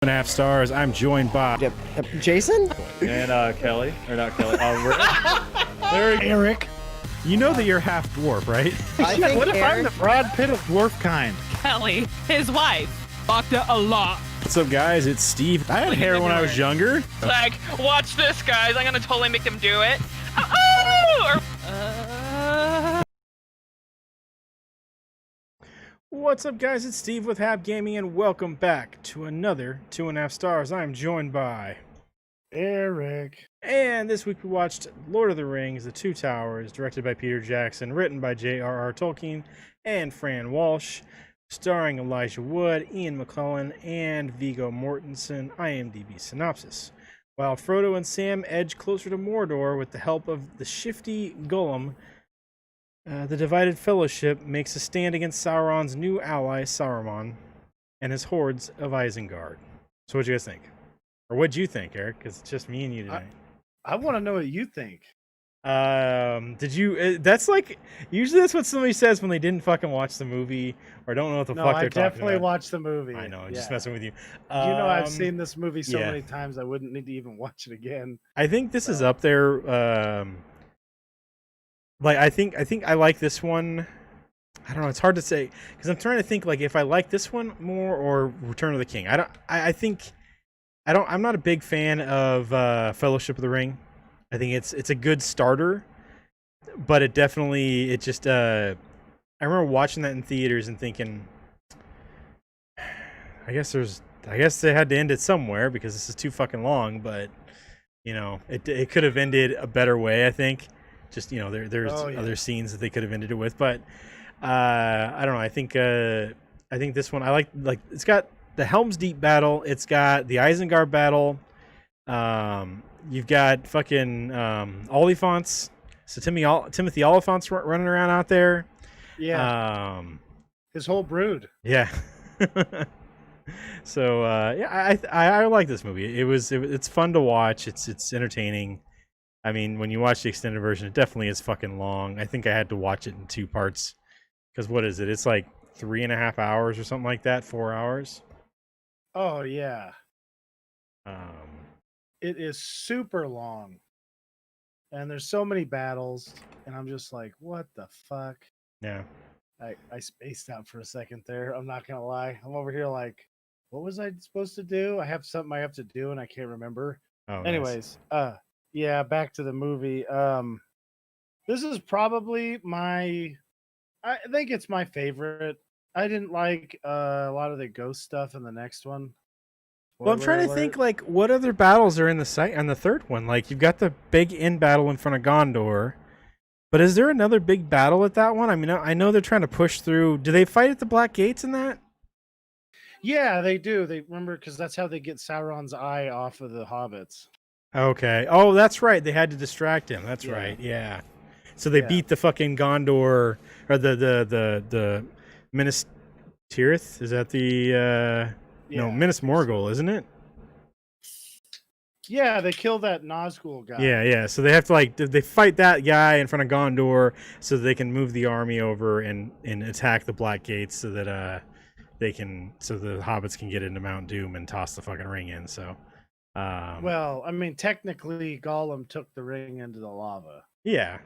2.5 stars. I'm joined by Jason and Kelly, or not Kelly. Erik. You know that you're half dwarf, right? I think What if I'm Erik, the Brad Pitt of dwarf kind? Kelly, his wife, fucked a lot. What's up, guys? It's Steve. I had hair when I was younger. Like, watch this, guys. I'm gonna totally make them do it. Oh! What's up, guys? It's Steve with Hab Gaming, and welcome back to another 2.5 stars. I'm joined by Erik. And this week we watched Lord of the Rings, The Two Towers, directed by Peter Jackson, written by J.R.R. Tolkien and Fran Walsh, starring Elijah Wood, Ian McKellen, and Viggo Mortensen. IMDb synopsis. While Frodo and Sam edge closer to Mordor with the help of the shifty Gollum, the divided fellowship makes a stand against Sauron's new ally, Saruman, and his hordes of Isengard. So what'd you guys think? Or what'd you think, Erik? Because it's just me and you tonight. I want to know what you think. Did you? That's like usually that's what somebody says when they didn't fucking watch the movie or don't know what the fuck I they're talking definitely about. watched the movie. I know, Yeah. just messing with you. You know, I've seen this movie so yeah. many times I wouldn't need to even watch it again. I think this is up there. Like I think I like this one. I don't know. It's hard to say because I'm trying to think like if I like this one more or Return of the King. I'm not a big fan of Fellowship of the Ring. I think it's a good starter, but it just I remember watching that in theaters and thinking, I guess they had to end it somewhere because this is too fucking long. But you know, it could have ended a better way. I think. Just there's other scenes that they could have ended it with, but I don't know. I think this one I like it's got the Helm's Deep battle, it's got the Isengard battle. You've got fucking Oliphants, so Timothy Oliphant's running around out there. Yeah, his whole brood. Yeah. So I like this movie. It's fun to watch. It's entertaining. I mean, when you watch the extended version, it definitely is fucking long. I think I had to watch it in 2 parts. Because what is it? It's like 3.5 hours or something like that, 4 hours. Oh, yeah. It is super long. And there's so many battles. And I'm just like, what the fuck? Yeah. I spaced out for a second there. I'm not going to lie. I'm over here like, what was I supposed to do? I have something I have to do and I can't remember. Oh, anyways, nice. Yeah, back to the movie. This is probably I think it's my favorite. I didn't like a lot of the ghost stuff in the next one. Well, I'm trying to think like what other battles are in the third one. Like you've got the big end battle in front of Gondor, but is there another big battle at that one? I mean, I know they're trying to push through. Do they fight at the Black Gates in that? Yeah, they do. They remember because that's how they get Sauron's eye off of the hobbits. Okay. Oh, that's right. They had to distract him. That's right. Yeah. So they beat the fucking Gondor or the Minas Tirith. Is that the no, Minas Morgul, isn't it? Yeah, they kill that Nazgul guy. Yeah. So they have to they fight that guy in front of Gondor so they can move the army over and attack the Black Gates so that the hobbits can get into Mount Doom and toss the fucking ring in. So well, I mean, technically, Gollum took the ring into the lava. Yeah.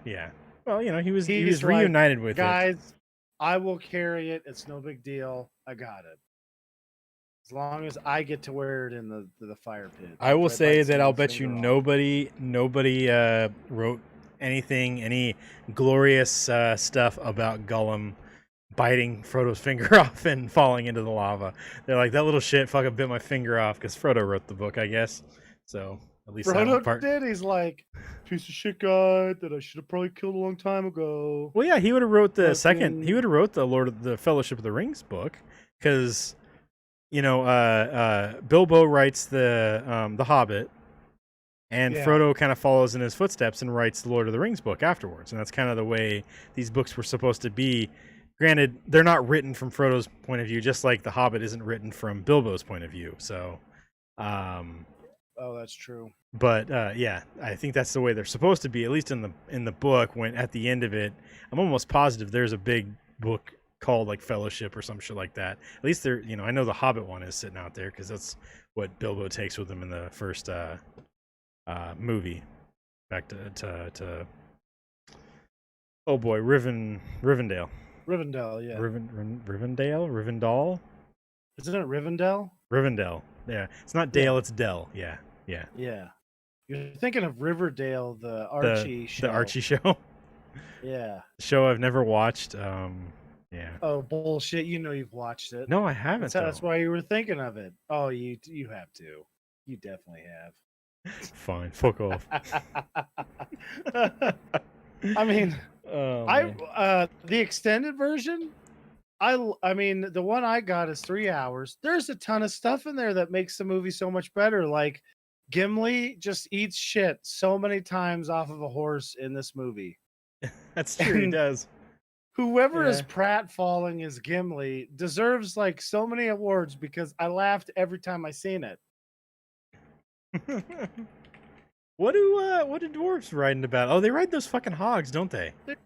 Well, he was reunited with guys, it. I will carry it. It's no big deal. I got it. As long as I get to wear it in the fire pit. I will say that I'll bet you nobody wrote any glorious stuff about Gollum biting Frodo's finger off and falling into the lava. They're like, that little shit fucking bit my finger off because Frodo wrote the book, I guess. So at least Frodo did. He's like, piece of shit guy that I should have probably killed a long time ago. Well, yeah, he would have wrote the second. He would have wrote the Lord of the Fellowship of the Rings book because Bilbo writes the Hobbit. And Frodo kind of follows in his footsteps and writes the Lord of the Rings book afterwards. And that's kind of the way these books were supposed to be. Granted, they're not written from Frodo's point of view, just like The Hobbit isn't written from Bilbo's point of view. So, oh, that's true. But yeah, I think that's the way they're supposed to be, at least in the book. When at the end of it, I'm almost positive there's a big book called like Fellowship or some shit like that. At least they're, I know the Hobbit one is sitting out there because that's what Bilbo takes with him in the first movie. Back to oh boy, Rivendell. Rivendell, yeah. Rivendell. Isn't it Rivendell? Rivendell. Yeah, it's not Dale, it's Dell. Yeah. Yeah. You're thinking of Riverdale, the Archie show. The Archie show. Yeah. Show I've never watched. Yeah. Oh bullshit! You know you've watched it. No, I haven't. That's why you were thinking of it. Oh, you have to. You definitely have. Fine, fuck off. I mean, man. The extended version. I mean, the one I got is 3 hours. There's a ton of stuff in there that makes the movie so much better. Like Gimli just eats shit so many times off of a horse in this movie. That's true. He does. Whoever is pratfalling as Gimli deserves like so many awards because I laughed every time I seen it. What do dwarves riding about? Oh, they ride those fucking hogs, don't they? They're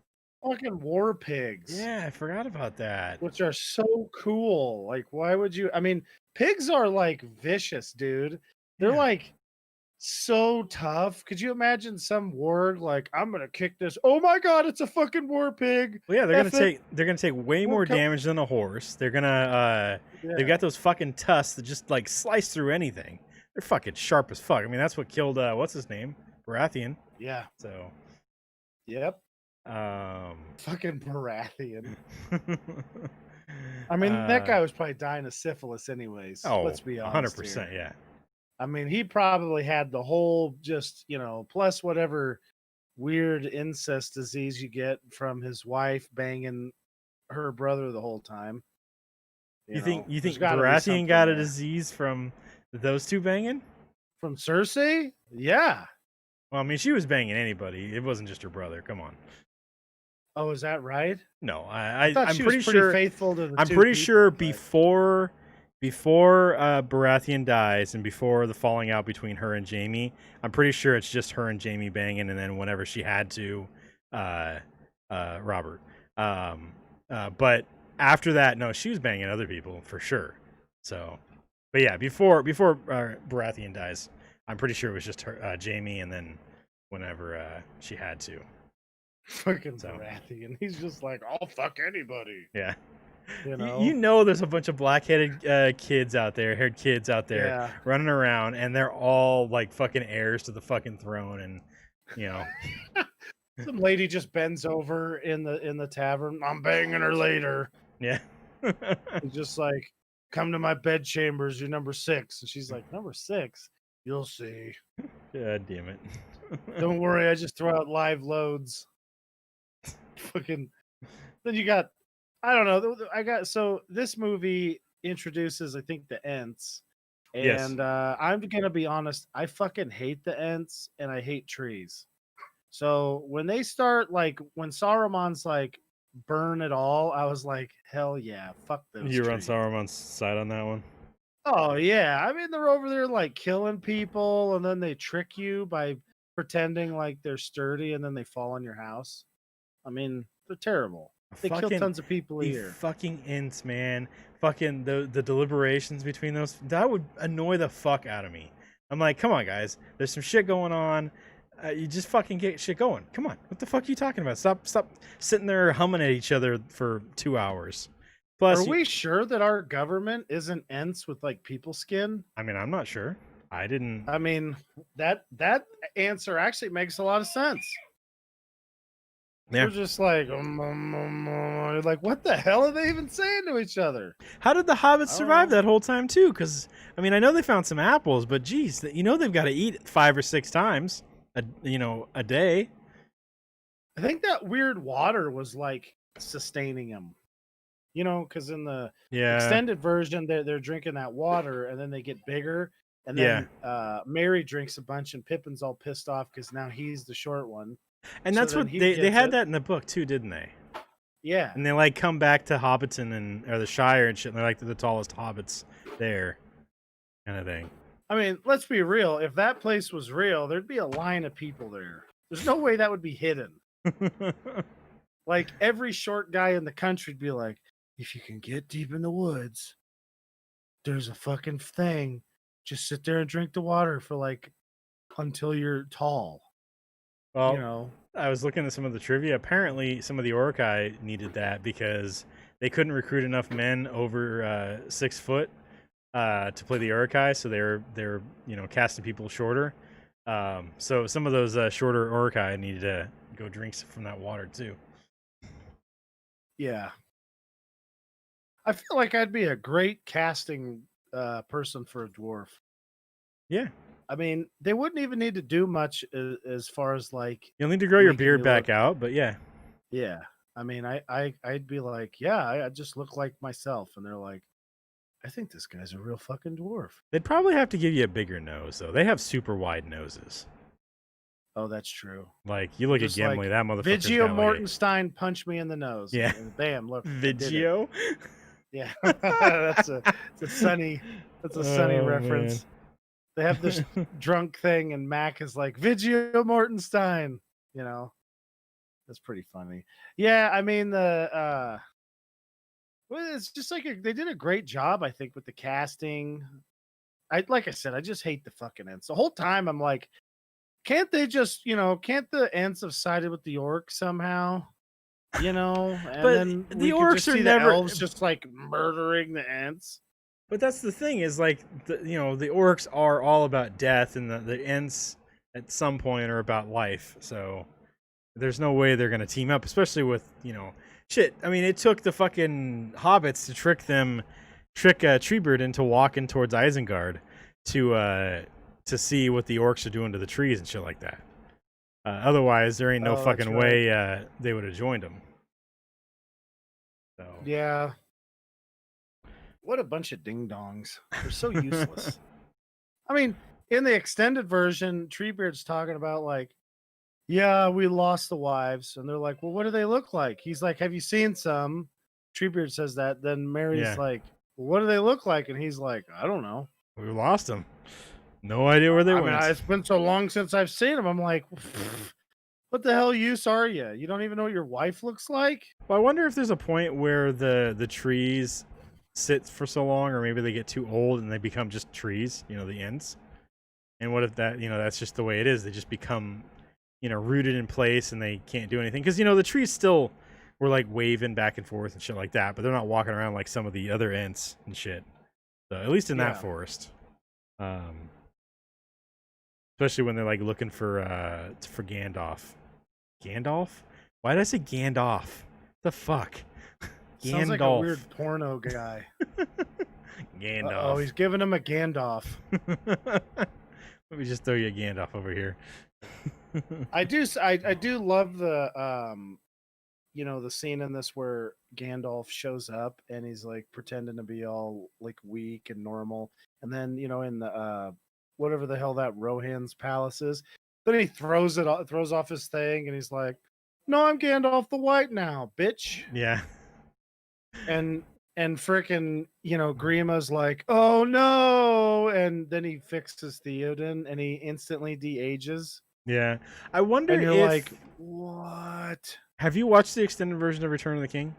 fucking war pigs. Yeah, I forgot about that. Which are so cool. Like, why would you? I mean, pigs are like vicious, dude. They're like so tough. Could you imagine some warg like, I'm gonna kick this? Oh my god, it's a fucking war pig. Well, yeah, they're gonna take way more damage than a horse. They're gonna they've got those fucking tusks that just like slice through anything. They're fucking sharp as fuck. I mean, that's what killed what's his name, Baratheon. Yeah. So. Yep. Fucking Baratheon. I mean, that guy was probably dying of syphilis, anyways. Oh, let's be honest. 100%, yeah. I mean, he probably had the whole plus whatever weird incest disease you get from his wife banging her brother the whole time. You think Baratheon got a disease from those two banging? From Cersei? Yeah. Well, I mean, she was banging anybody. It wasn't just her brother. Come on. Oh, is that right? No, I thought I'm she pretty was pretty sure. Faithful to the I'm two pretty people, sure but... before Baratheon dies and before the falling out between her and Jaime, I'm pretty sure it's just her and Jaime banging, and then whenever she had to, Robert. But after that, no, she was banging other people for sure. So, but yeah, before Baratheon dies, I'm pretty sure it was just her, Jaime, and then whenever she had to. Fucking Baratheon. He's just like, I'll fuck anybody. Yeah. You know? There's a bunch of black-headed kids out there, haired kids out there running around, and they're all like fucking heirs to the fucking throne, and some lady just bends over in the tavern. I'm banging her later. Yeah. He's just like, come to my bed chambers. You're number 6, and she's like, number 6. You'll see. God damn it. Don't worry, I just throw out live loads. Fucking. Then you got. I don't know. So this movie introduces, I think, the Ents, and I'm gonna be honest. I fucking hate the Ents, and I hate trees. So when they start, like, when Saruman's like, burn it all, I was like, hell yeah, fuck those. You were on Saruman's side on that one. Oh yeah, I mean they're over there like killing people, and then they trick you by pretending like they're sturdy, and then they fall on your house. I mean, they're terrible. They kill tons of people a year. Fucking Ents, man. Fucking the deliberations between those, that would annoy the fuck out of me. I'm like, come on, guys. There's some shit going on. You just fucking get shit going. Come on. What the fuck are you talking about? Stop sitting there humming at each other for 2 hours. Plus, are we sure that our government isn't Ents with like people skin? I mean, I'm not sure. I didn't. I mean, that answer actually makes a lot of sense. Yeah. We're just like, like, what the hell are they even saying to each other? How did the hobbits survive that whole time too? Because I mean, I know they found some apples, but geez, they've got to eat 5 or 6 times a day. I think that weird water was like sustaining them. Because in the extended version, they're drinking that water, and then they get bigger, and then Merry drinks a bunch, and Pippin's all pissed off because now he's the short one. And that's what they had that in the book too, didn't they? Yeah. And they like come back to Hobbiton or the Shire and shit, and they're like the tallest hobbits there, kind of thing. I mean, let's be real. If that place was real, there'd be a line of people there. There's no way that would be hidden. Like every short guy in the country would be like, if you can get deep in the woods, there's a fucking thing. Just sit there and drink the water for like until you're tall. Well, You know, I was looking at some of the trivia. Apparently, some of the Orcai needed that because they couldn't recruit enough men over 6 foot to play the Urukai, so they're casting people shorter. So some of those shorter Urukai needed to go drink from that water too. yeah. I feel like I'd be a great casting person for a dwarf. Yeah, I mean, they wouldn't even need to do much as far as like, you'll need to grow your making beard me back look- out, but yeah, yeah. I mean, I'd be like, yeah, I just look like myself, and they're like, I think this guy's a real fucking dwarf. they'd probably have to give you a bigger nose though. They have super wide noses. Oh, that's true. Like you look at Just Gimli, like, that motherfucker's Vigio got like Mortenstein punched me in the nose. Yeah. And bam, look. I did it. Vigio. Yeah. That's a Sunny Oh, reference. They have this drunk thing, and Mac is like, Vigio Mortenstein. You know, that's pretty funny. Yeah, I mean well, it's just like they did a great job, I think, with the casting. Like I said, I just hate the fucking Ents. The whole time I'm like, can't they just, can't the Ents have sided with the orcs somehow? And But then the we could orcs just are see never- the elves just like murdering the Ents. But that's the thing is like the orcs are all about death, and the Ents at some point are about life. So there's no way they're gonna team up, especially with shit. I mean, it took the fucking hobbits to trick Treebeard into walking towards Isengard to see what the orcs are doing to the trees and shit like that. Otherwise, there ain't no Oh, that's fucking right. way they would have joined them. So Yeah. What a bunch of ding dongs. They're so useless. I mean, in the extended version, Treebeard's talking about like, yeah, we lost the wives. And they're like, well, what do they look like? He's like, have you seen some? Treebeard says that. Then Mary's Yeah. like, well, what do they look like? And he's like, I don't know. we lost them. No idea where they I went. mean, it's been so long since I've seen them. I'm like, what the hell use are you? You don't even know what your wife looks like? Well, I wonder if there's a point where the trees sit for so long, or maybe they get too old and they become just trees, the Ents. And what if that, that's just the way it is? They just become, rooted in place and they can't do anything. Because, the trees still were like waving back and forth and shit like that, but they're not walking around like some of the other Ents and shit. So at least in that Yeah. forest. Especially when they're like looking for Gandalf. Gandalf? Why did I say Gandalf? The fuck? Sounds like a Gandalf. weird porno guy. Gandalf. Oh, he's giving him a Gandalf. Let me just throw you a Gandalf over here. I do love the the scene in this where Gandalf shows up and he's like pretending to be all like weak and normal, and then in the whatever the hell that Rohan's palace is, then he throws off his thing and he's like, no, I'm Gandalf the White now, bitch. Yeah. And frickin' Grima's like, oh no, and then he fixes Theoden and he instantly de-ages. Yeah. I wonder And you're if... like, what? Have you watched the extended version of Return of the King?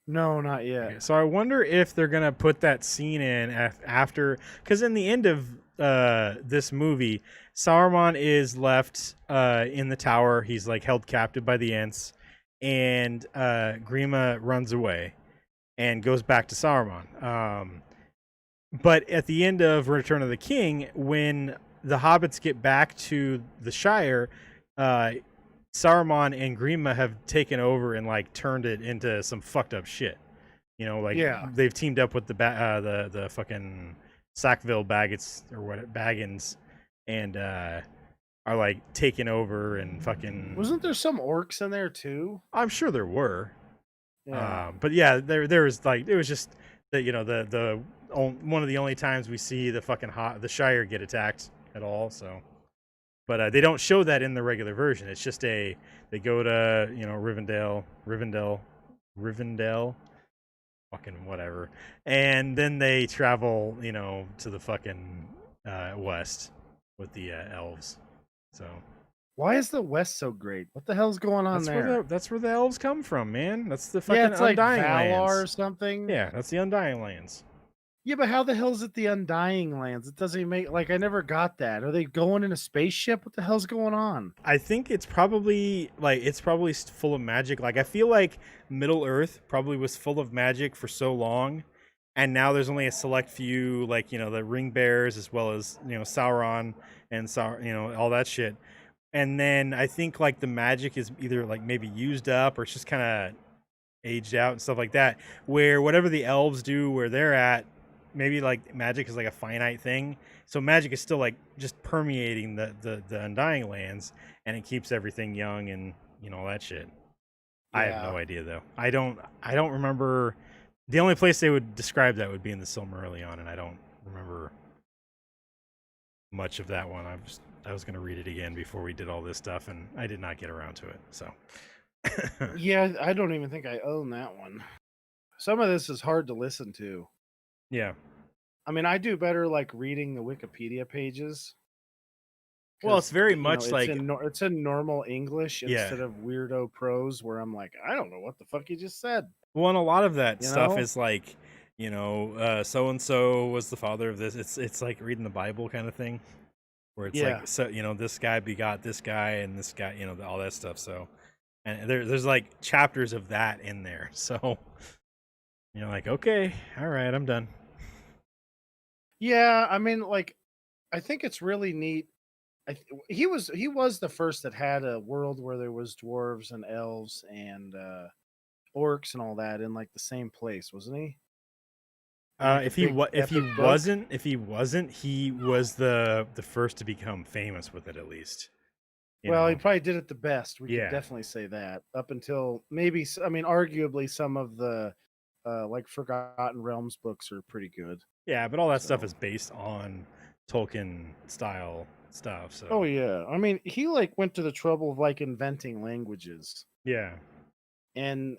No, not yet. Okay, so I wonder if they're going to put that scene in after... Because in the end of this movie, Saruman is left in the tower. He's like held captive by the Ents. And Grima runs away and goes back to Saruman. But at the end of Return of the King, when the hobbits get back to the Shire, Saruman and Grima have taken over and like turned it into some fucked up shit. Yeah. They've teamed up with the fucking Sackville Baggins, and are like taking over and fucking. Wasn't there some orcs in there too? I'm sure there were. Yeah. But yeah, there was like, it was just that the one of the only times we see the fucking the Shire get attacked at all. So, but they don't show that in the regular version. It's just they go to Rivendell, fucking whatever, and then they travel to the fucking west with the elves. So Why is the West so great? What the hell's going on there? That's where the elves come from, man. That's the Yeah, fucking it's like Undying Valar or Lands. something. Yeah, that's the Undying Lands. Yeah, but how the hell is it the Undying Lands? It doesn't even make like I never got that. Are they going in a spaceship? What the hell's going on? I think it's probably full of magic. Like I feel like Middle Earth probably was full of magic for so long, and now there's only a select few, like the ring bears as well as Sauron and all that shit. And then I think like the magic is either like maybe used up or it's just kind of aged out and stuff like that. Where whatever the elves do where they're at, maybe like magic is like a finite thing. So magic is still like just permeating the Undying Lands, and it keeps everything young and all that shit. I have Yeah. no idea though. I don't remember. The only place they would describe that would be in the Silmarillion, and I don't remember much of that one. I was going to read it again before we did all this stuff, and I did not get around to it. So Yeah, I don't even think I own that one. Some of this is hard to listen to. yeah. I mean, I do better like reading the Wikipedia pages. Well, it's 'Cause, very you know, much it's like it's in normal English Yeah. instead of weirdo prose where I'm like, I don't know what the fuck you just said. well, and a lot of that You stuff know? is like so and so was the father of this. It's like reading the Bible kind of thing, where it's Yeah. like so this guy begot this guy and this guy, all that stuff. So and there's like chapters of that in there. So you're like, okay, all right, I'm done. Yeah, I mean, like, I think it's really neat. He was the first that had a world where there was dwarves and elves and orcs and all that in like the same place, wasn't he? In, like, a If he big if he epic book? wasn't, he was the first to become famous with it, at least. Well, he probably did it the best. We could Yeah. definitely say that. Up until maybe, I mean, arguably some of the like Forgotten Realms books are pretty good. Yeah, but all that stuff So- is based on Tolkien style stuff. So Oh yeah, I mean, he like went to the trouble of like inventing languages, yeah, and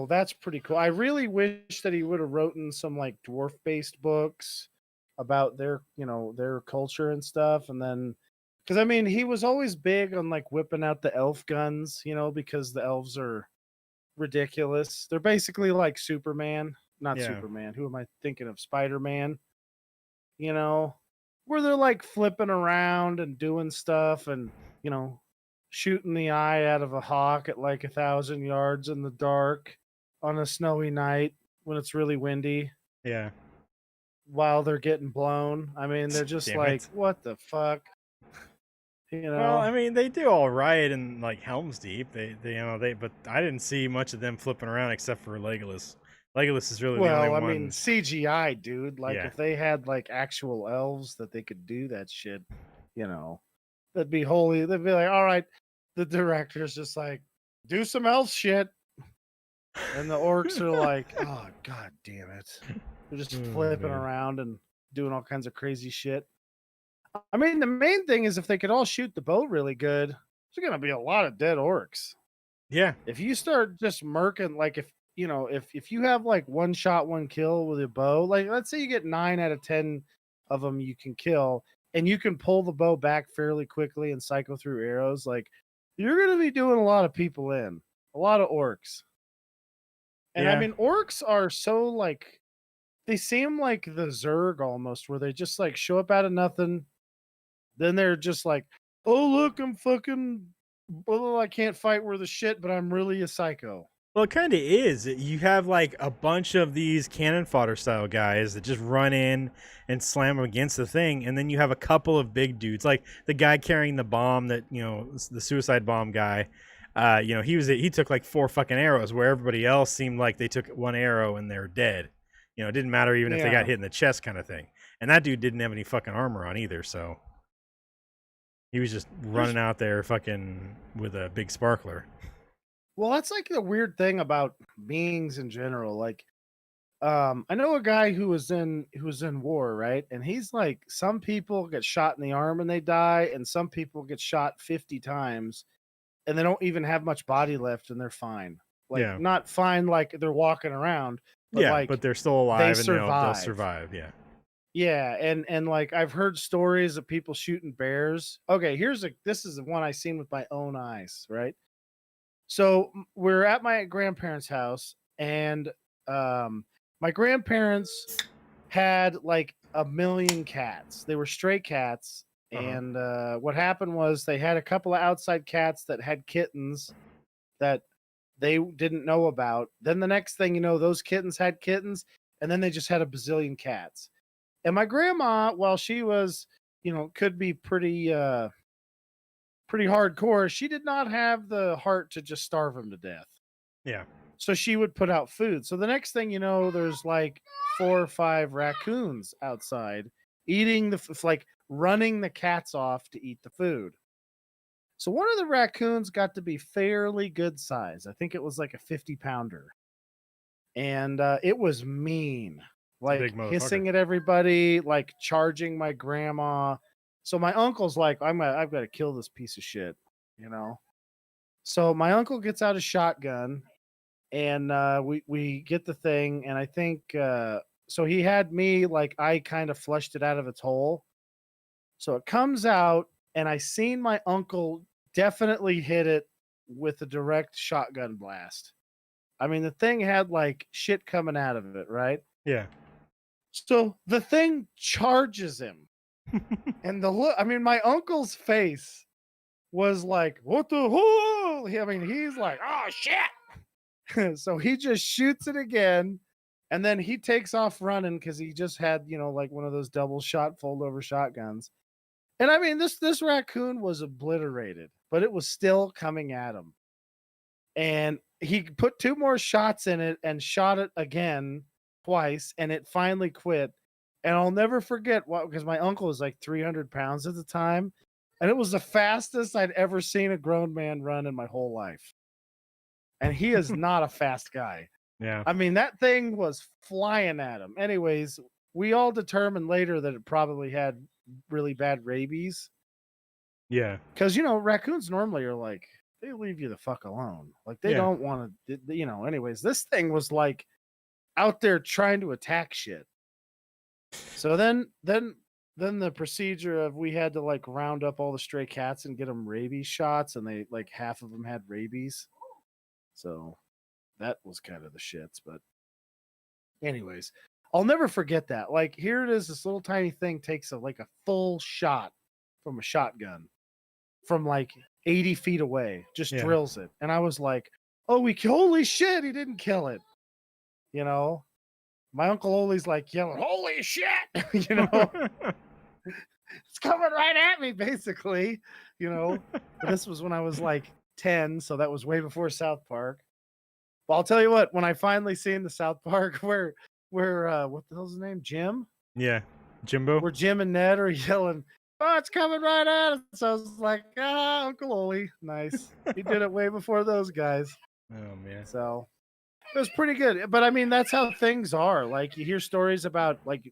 that's pretty cool. I really wish that he would have written some like dwarf-based books about their culture and stuff, and then because I mean, he was always big on like whipping out the elf guns, because the elves are ridiculous. They're basically like Superman, not Yeah. Superman. Who am I thinking of? Spider-Man. Where they're like flipping around and doing stuff and, shooting the eye out of a hawk at like 1,000 yards in the dark on a snowy night when it's really windy yeah. while they're getting blown. I mean, they're just Damn like, it. what the fuck? Well, I mean, they do all right in like Helm's Deep. But I didn't see much of them flipping around except for Legolas. Legolas is really the Well, only I one. mean, CGI, dude. Like, Yeah. if they had like actual elves that they could do that shit, that'd be holy. They'd be like, all right, the director's just like, do some elf shit. And the orcs are like, oh, god damn it. They're just Oh, flipping man. around and doing all kinds of crazy shit. I mean, the main thing is if they could all shoot the bow really good, there's going to be a lot of dead orcs. Yeah. If you start just murking, like if you have like one shot, one kill with a bow, like let's say you get 9 out of 10 of them you can kill, and you can pull the bow back fairly quickly and cycle through arrows, like you're going to be doing a lot of people in, a lot of orcs. And I Yeah. mean, orcs are so like, they seem like the Zerg almost, where they just like show up out of nothing. Then they're just like, oh, look, I'm fucking, well, I can't fight worth a shit, but I'm really a psycho. Well, it kind of is. You have like a bunch of these cannon fodder style guys that just run in and slam them against the thing, and then you have a couple of big dudes, like the guy carrying the bomb that the suicide bomb guy. He took like 4 fucking arrows, where everybody else seemed like they took 1 arrow and they're dead. It didn't matter even if they Yeah. got hit in the chest, kind of thing. And that dude didn't have any fucking armor on either, so he was just running out there fucking with a big sparkler. Well, that's like the weird thing about beings in general. Like, I know a guy who was in war, right? And he's like, some people get shot in the arm and they die, and some people get shot 50 times and they don't even have much body left and they're fine. Like, Yeah. not fine like they're walking around, but like but they're still alive and they'll survive. survive. Yeah. Yeah, and like I've heard stories of people shooting bears. Okay, this is the one I seen with my own eyes, right? So we're at my grandparents' house, and um, my grandparents had like a million cats. They were stray cats, Uh-huh. and what happened was they had a couple of outside cats that had kittens that they didn't know about. Then the next thing you know, those kittens had kittens, and then they just had a bazillion cats. And my grandma, while she was, could be pretty hardcore, she did not have the heart to just starve them to death. Yeah. So she would put out food. So the next thing you know, there's like 4 or 5 raccoons outside eating like running the cats off to eat the food. So one of the raccoons got to be fairly good size. I think it was like a 50-pounder. And it was mean, It's a big like motherfucker. hissing at everybody, like charging my grandma. So my uncle's like, I've got to kill this piece of shit, you know. So my uncle gets out a shotgun, and we get the thing, and I think so he had me like I kind of flushed it out of its hole. So it comes out, and I seen my uncle definitely hit it with a direct shotgun blast. I mean, the thing had like shit coming out of it, right? Yeah. So the thing charges him. And the look, I mean, my uncle's face was like, what the hell? I mean, he's like, oh shit. So he just shoots it again. And then he takes off running because he just had, like one of those double shot fold over shotguns. And I mean, this raccoon was obliterated, but it was still coming at him. And he put 2 more shots in it and shot it again twice, and it finally quit. And I'll never forget what, because my uncle was like 300 pounds at the time, and it was the fastest I'd ever seen a grown man run in my whole life. And he is not a fast guy. Yeah. I mean, that thing was flying at him. Anyways, we all determined later that it probably had really bad rabies. Yeah. Because, raccoons normally are like, they leave you the fuck alone. Like, they Yeah. don't want to, anyways, this thing was like out there trying to attack shit. So then the procedure of we had to like round up all the stray cats and get them rabies shots, and they like half of them had rabies. So that was kind of the shits. But anyways, I'll never forget that. Like, here it is, this little tiny thing takes a full shot from a shotgun from like 80 feet away, just Yeah. drills it. And I was like, oh, holy shit, he didn't kill it. My Uncle Oli's like yelling, holy shit, it's coming right at me, basically, But this was when I was like 10, so that was way before South Park. But I'll tell you what, when I finally seen the South Park where what the hell's his name? Jim? Yeah. Jimbo. Where Jim and Ned are yelling, oh, it's coming right at us. So I was like, Uncle Oli, nice. He did it way before those guys. Oh man. So it was pretty good. But I mean, that's how things are. Like, you hear stories about like,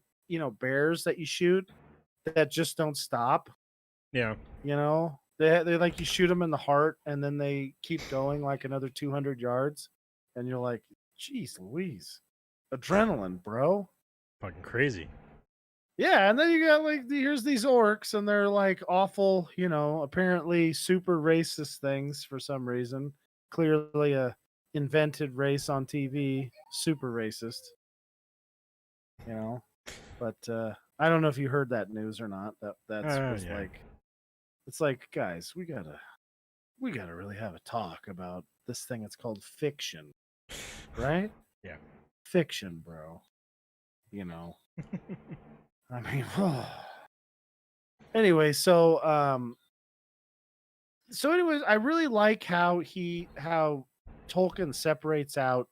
bears that you shoot that just don't stop. Yeah. They like, you shoot them in the heart and then they keep going like another 200 yards. And you're like, geez Louise, adrenaline, bro. Fucking crazy. Yeah, and then you got like here's these orcs, and they're like awful, apparently super racist things for some reason. Clearly a invented race on TV, super racist. But I don't know if you heard that news or not. That's Yeah. like, it's like, guys, we gotta really have a talk about this thing. It's called fiction, right? Yeah. Fiction, bro. I mean, anyway, so anyways, I really like how Tolkien separates out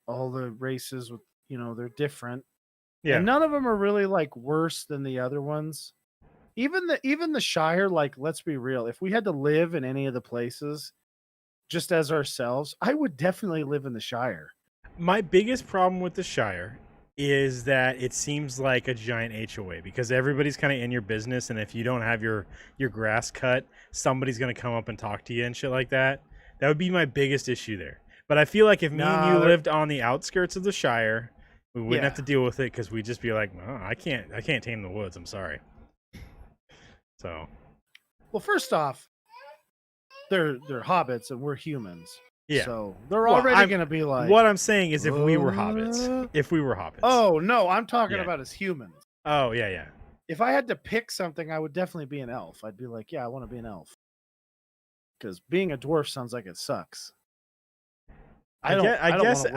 all the races with, they're different. Yeah. And none of them are really like worse than the other ones. Even the Shire, like, let's be real, if we had to live in any of the places just as ourselves, I would definitely live in the Shire. My biggest problem with the Shire is that it seems like a giant HOA because everybody's kind of in your business, and if you don't have your grass cut, somebody's going to come up and talk to you and shit like that. That would be my biggest issue there. But I feel like if me and you lived on the outskirts of the Shire, We wouldn't Yeah. have to deal with it because we'd just be like, oh, I can't tame the woods. I'm sorry. So Well, first off, they're hobbits and we're humans. yeah. So they're Well, already going to be like. what I'm saying is, if we were hobbits, Oh no, I'm talking Yeah. about as humans. Oh yeah. If I had to pick something, I would definitely be an elf. I'd be like, yeah, I want to be an elf. Because being a dwarf sounds like it sucks. I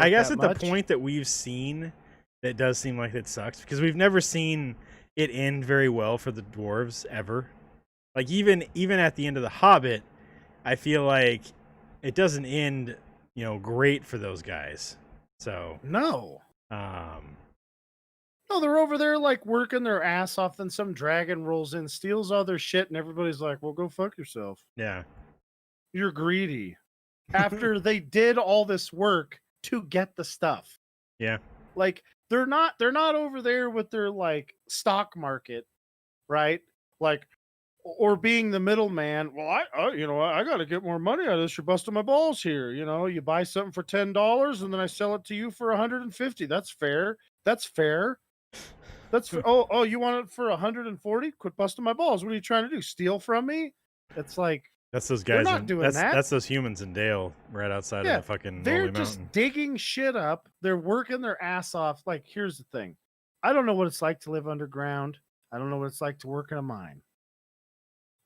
guess at the point that we've seen, that does seem like it sucks because we've never seen it end very well for the dwarves ever. Like even at the end of the Hobbit, I feel like it doesn't end, great for those guys. So No, um, they're over there like working their ass off. Then some dragon rolls in, steals all their shit, and everybody's like, "Well, go fuck yourself. yeah, You're greedy." After they did all this work to get the stuff, yeah, like they're not over there with their like stock market, right? Like, or being the middleman. Well, I got to get more money out of this. You're busting my balls here. You buy something for $10 and then I sell it to you for 150. That's fair. That's fair. Oh, you want it for 140? Quit busting my balls. What are you trying to do? Steal from me? It's like that's those they're guys. not doing that. That's those humans in Dale right outside of the fucking they're Lonely just Mountain. digging shit up. They're working their ass off. Like, here's the thing. I don't know what it's like to live underground. I don't know what it's like to work in a mine.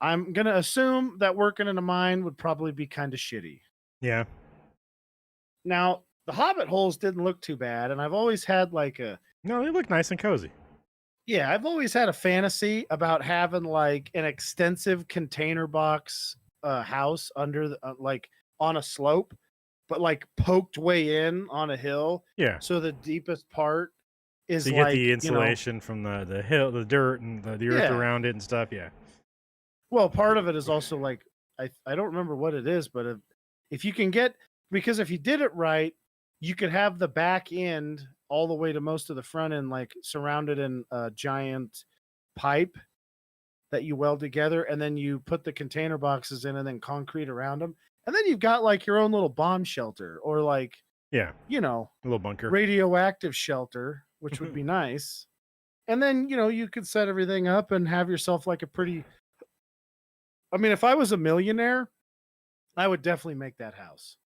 I'm going to assume that working in a mine would probably be kind of shitty. Yeah. Now, the Hobbit holes didn't look too bad, and I've always had like No, they look nice and cozy. Yeah, I've always had a fantasy about having like an extensive container box house under the, like on a slope, but like poked way in on a hill. Yeah. So the deepest part is So you like get the insulation from the hill, the dirt, and the earth Yeah. around it and stuff. Yeah. Well, part of it is also like I don't remember what it is, but if you can get, because if you did it right, you could have the back end all the way to most of the front end like surrounded in a giant pipe that you weld together, and then you put the container boxes in and then concrete around them, and then you've got like your own little bomb shelter or like Yeah. a A little bunker. radioactive shelter, which would be nice. And then you could set everything up and have yourself like a pretty. I mean, if I was a millionaire, I would definitely make that house.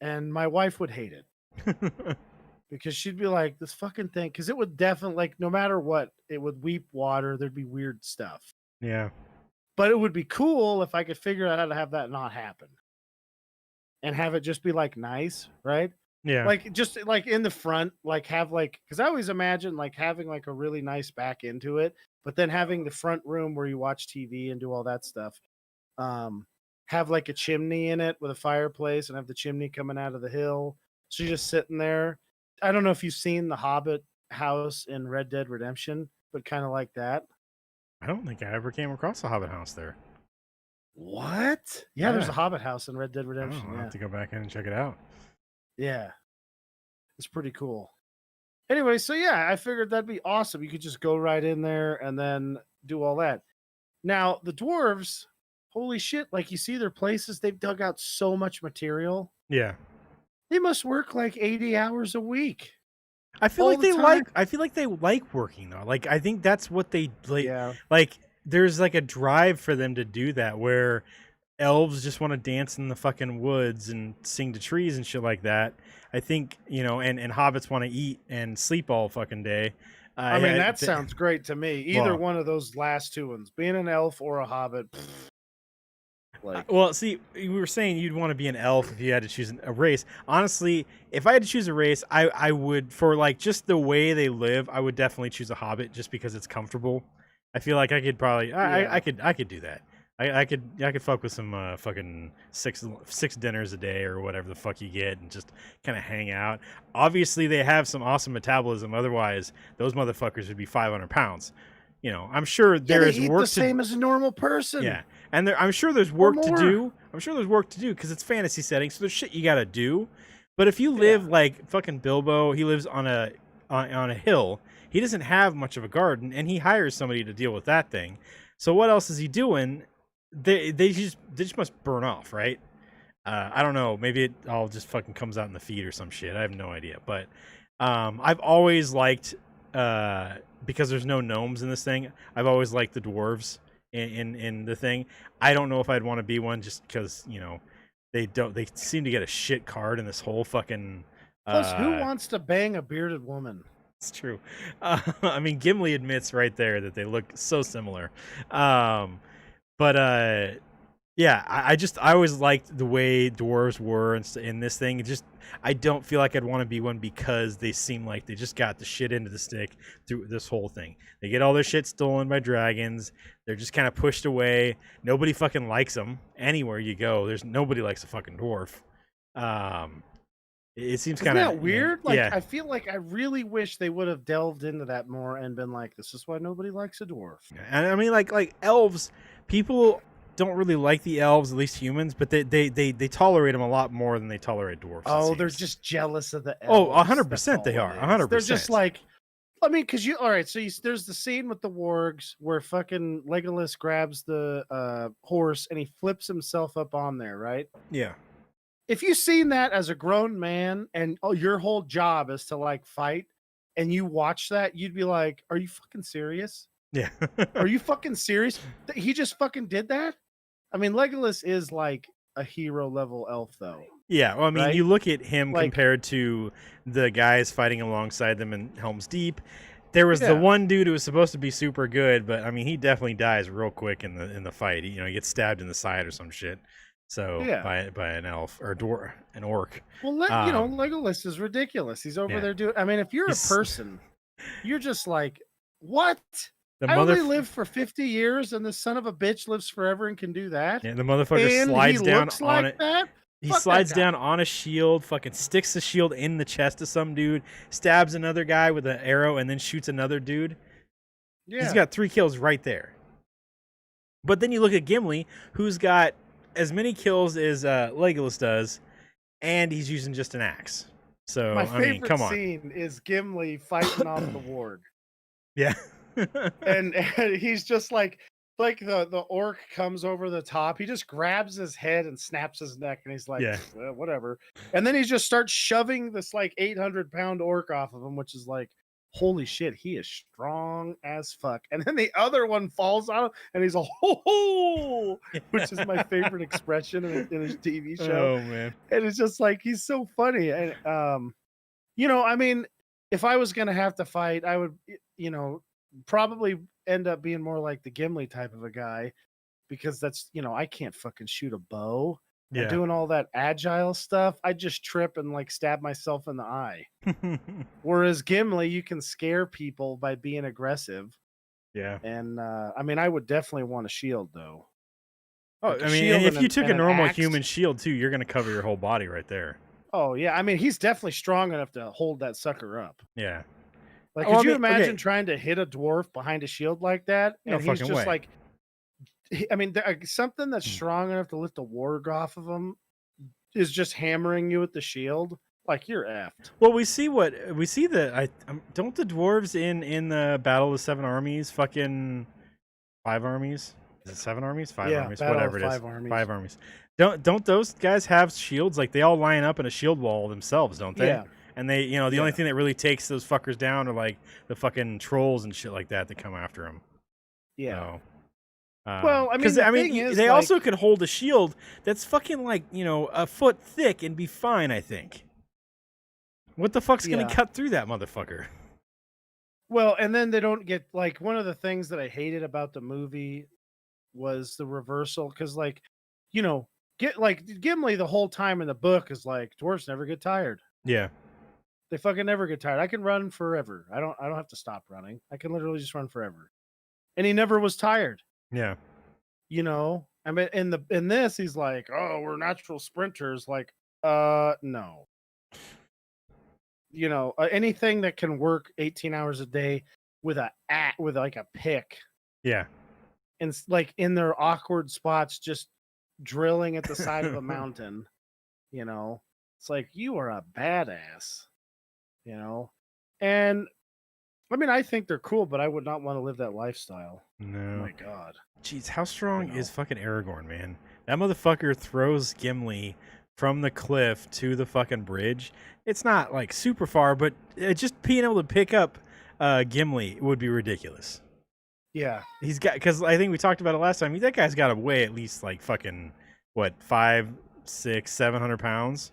And my wife would hate it because she'd be like, this fucking thing, because it would definitely, like, no matter what, it would weep water. There'd be weird stuff. Yeah. But it would be cool if I could figure out how to have that not happen and have it just be like nice, right? Yeah. Like just like in the front, like have like, because I always imagine like having like a really nice back into it, but then having the front room where you watch TV and do all that stuff. Have like a chimney in it with a fireplace and have the chimney coming out of the hill. So you're just sitting there. I don't know if you've seen the Hobbit house in Red Dead Redemption, but kind of like that. I don't think I ever came across a Hobbit house there. What? Yeah, there's Yeah. a Hobbit house in Red Dead Oh, Redemption. I'll Yeah. have to go back in and check it out. Yeah. It's pretty cool. Anyway, so yeah, I figured that'd be awesome. You could just go right in there and then do all that. Now, the dwarves, holy shit, like you see their places, they've dug out so much material. Yeah. They must work like 80 hours a week. I feel All like the they time. like. I feel like they like working though. Like I think that's what they like. Yeah. Like there's like a drive for them to do that, where elves just want to dance in the fucking woods and sing to trees and shit like that. I think and hobbits want to eat and sleep all fucking day. I mean, that sounds great to me. Either Well- one of those last two ones, being an elf or a hobbit. Like, Well, see, we were saying you'd want to be an elf if you had to choose a race. Honestly, if I had to choose a race, I would, for like just the way they live, I would definitely choose a hobbit just because it's comfortable. I feel like I could probably, I could do that. I could fuck with some fucking six dinners a day or whatever the fuck you get and just kind of hang out. Obviously, they have some awesome metabolism. Otherwise, those motherfuckers would be 500 pounds. I'm sure there they is eat work the to same as a normal person. Yeah, and I'm sure there's work to more. do. I'm sure there's work to do because it's fantasy setting, so there's shit you gotta do. But if you live like fucking Bilbo, he lives on a hill. He doesn't have much of a garden, and he hires somebody to deal with that thing. So what else is he doing? They just must burn off, right? I don't know. Maybe it all just fucking comes out in the feed or some shit. I have no idea. But I've always liked because there's no gnomes in this thing. I've always liked the dwarves in the thing. I don't know if I'd want to be one just because they seem to get a shit card in this whole fucking. Plus, who wants to bang a bearded woman? It's true. I mean, Gimli admits right there that they look so similar. But yeah, I always liked the way dwarves were in this thing. I don't feel like I'd want to be one because they seem like they just got the shit into the stick through this whole thing. They get all their shit stolen by dragons. They're just kind of pushed away. Nobody fucking likes them anywhere you go. Nobody likes a fucking dwarf. It seems kind of Isn't that weird? Like, yeah. I feel like I really wish they would have delved into that more and been like, "This is why nobody likes a dwarf." And I mean, like elves, people don't really like the elves, at least humans, but they tolerate them a lot more than they tolerate dwarfs. Oh, they're seems. just jealous of the Oh, elves. 100% they are. 100%. They're just like, I mean, because all right. So there's the scene with the wargs where fucking Legolas grabs the horse and he flips himself up on there, right? Yeah. If you've seen that as a grown man and your whole job is to like fight and you watch that, you'd be like, are you fucking serious? Yeah. Are you fucking serious? He just fucking did that? I mean, Legolas is like a hero level elf though. Yeah. Well, I mean, right? you look at him Like, compared to the guys fighting alongside them in Helm's Deep. There was the one dude who was supposed to be super good, but I mean, he definitely dies real quick in the fight. He gets stabbed in the side or some shit. So by an elf or an orc. Well, Legolas is ridiculous. He's over there doing. I mean, if you're a person, you're just like, what? I only lived for 50 years, and the son of a bitch lives forever and can do that. Yeah, the motherfucker slides down on it. That? He slides down on a shield, fucking sticks the shield in the chest of some dude, stabs another guy with an arrow, and then shoots another dude. Yeah. He's got 3 kills right there. But then you look at Gimli, who's got as many kills as Legolas does, and he's using just an axe. So my I mean, come on. favorite scene is Gimli fighting off the warg. Yeah, and he's just like the orc comes over the top. He just grabs his head and snaps his neck, and he's like, well, whatever. And then he just starts shoving this like 800-pound orc off of him, which is like, holy shit, he is strong as fuck. And then the other one falls on him, and he's a ho, which is my favorite expression in his TV show. Oh man! And it's just like, he's so funny. And I mean, if I was gonna have to fight, I would, probably end up being more like the Gimli type of a guy, because that's, I can't fucking shoot a bow. Yeah. And doing all that agile stuff, I just trip and like stab myself in the eye. Whereas Gimli, you can scare people by being aggressive. Yeah. And I mean, I would definitely want a shield though. Oh, I mean, and if you took a normal human shield too, you're going to cover your whole body right there. Oh yeah, I mean, he's definitely strong enough to hold that sucker up. Yeah. Like, could you imagine trying to hit a dwarf behind a shield like that? And he's just like, I mean, something that's strong enough to lift a warg off of him is just hammering you with the shield. Like, you're effed. Well, we see don't the dwarves in the Battle of the 7 Armies fucking 5 armies? Is it 7 armies? 5 armies? Whatever it is. 5 armies. Don't those guys have shields? Like, they all line up in a shield wall themselves, don't they? Yeah. And they, the only thing that really takes those fuckers down are like the fucking trolls and shit like that come after them. Yeah. So, well, I mean, they also could hold a shield that's fucking like, a foot thick and be fine, I think. What the fuck's going to cut through that motherfucker? Well, and then they don't get, like, one of the things that I hated about the movie was the reversal. Because, like, Gimli the whole time in the book is like, dwarves never get tired. Yeah. They fucking never get tired. I can run forever. I don't have to stop running. I can literally just run forever. And he never was tired. Yeah. I mean, in this, he's like, oh, we're natural sprinters. Like, no. Anything that can work 18 hours a day with a pick. Yeah. And like in their awkward spots, just drilling at the side of a mountain, it's like, you are a badass, and I mean, I think they're cool, but I would not want to live that lifestyle. No. Oh my God. Jeez, how strong is fucking Aragorn, man? That motherfucker throws Gimli from the cliff to the fucking bridge. It's not like super far, but just being able to pick up Gimli would be ridiculous. Yeah. He's got, because I think we talked about it last time. That guy's got to weigh at least like fucking what, 5, 6, 700 pounds.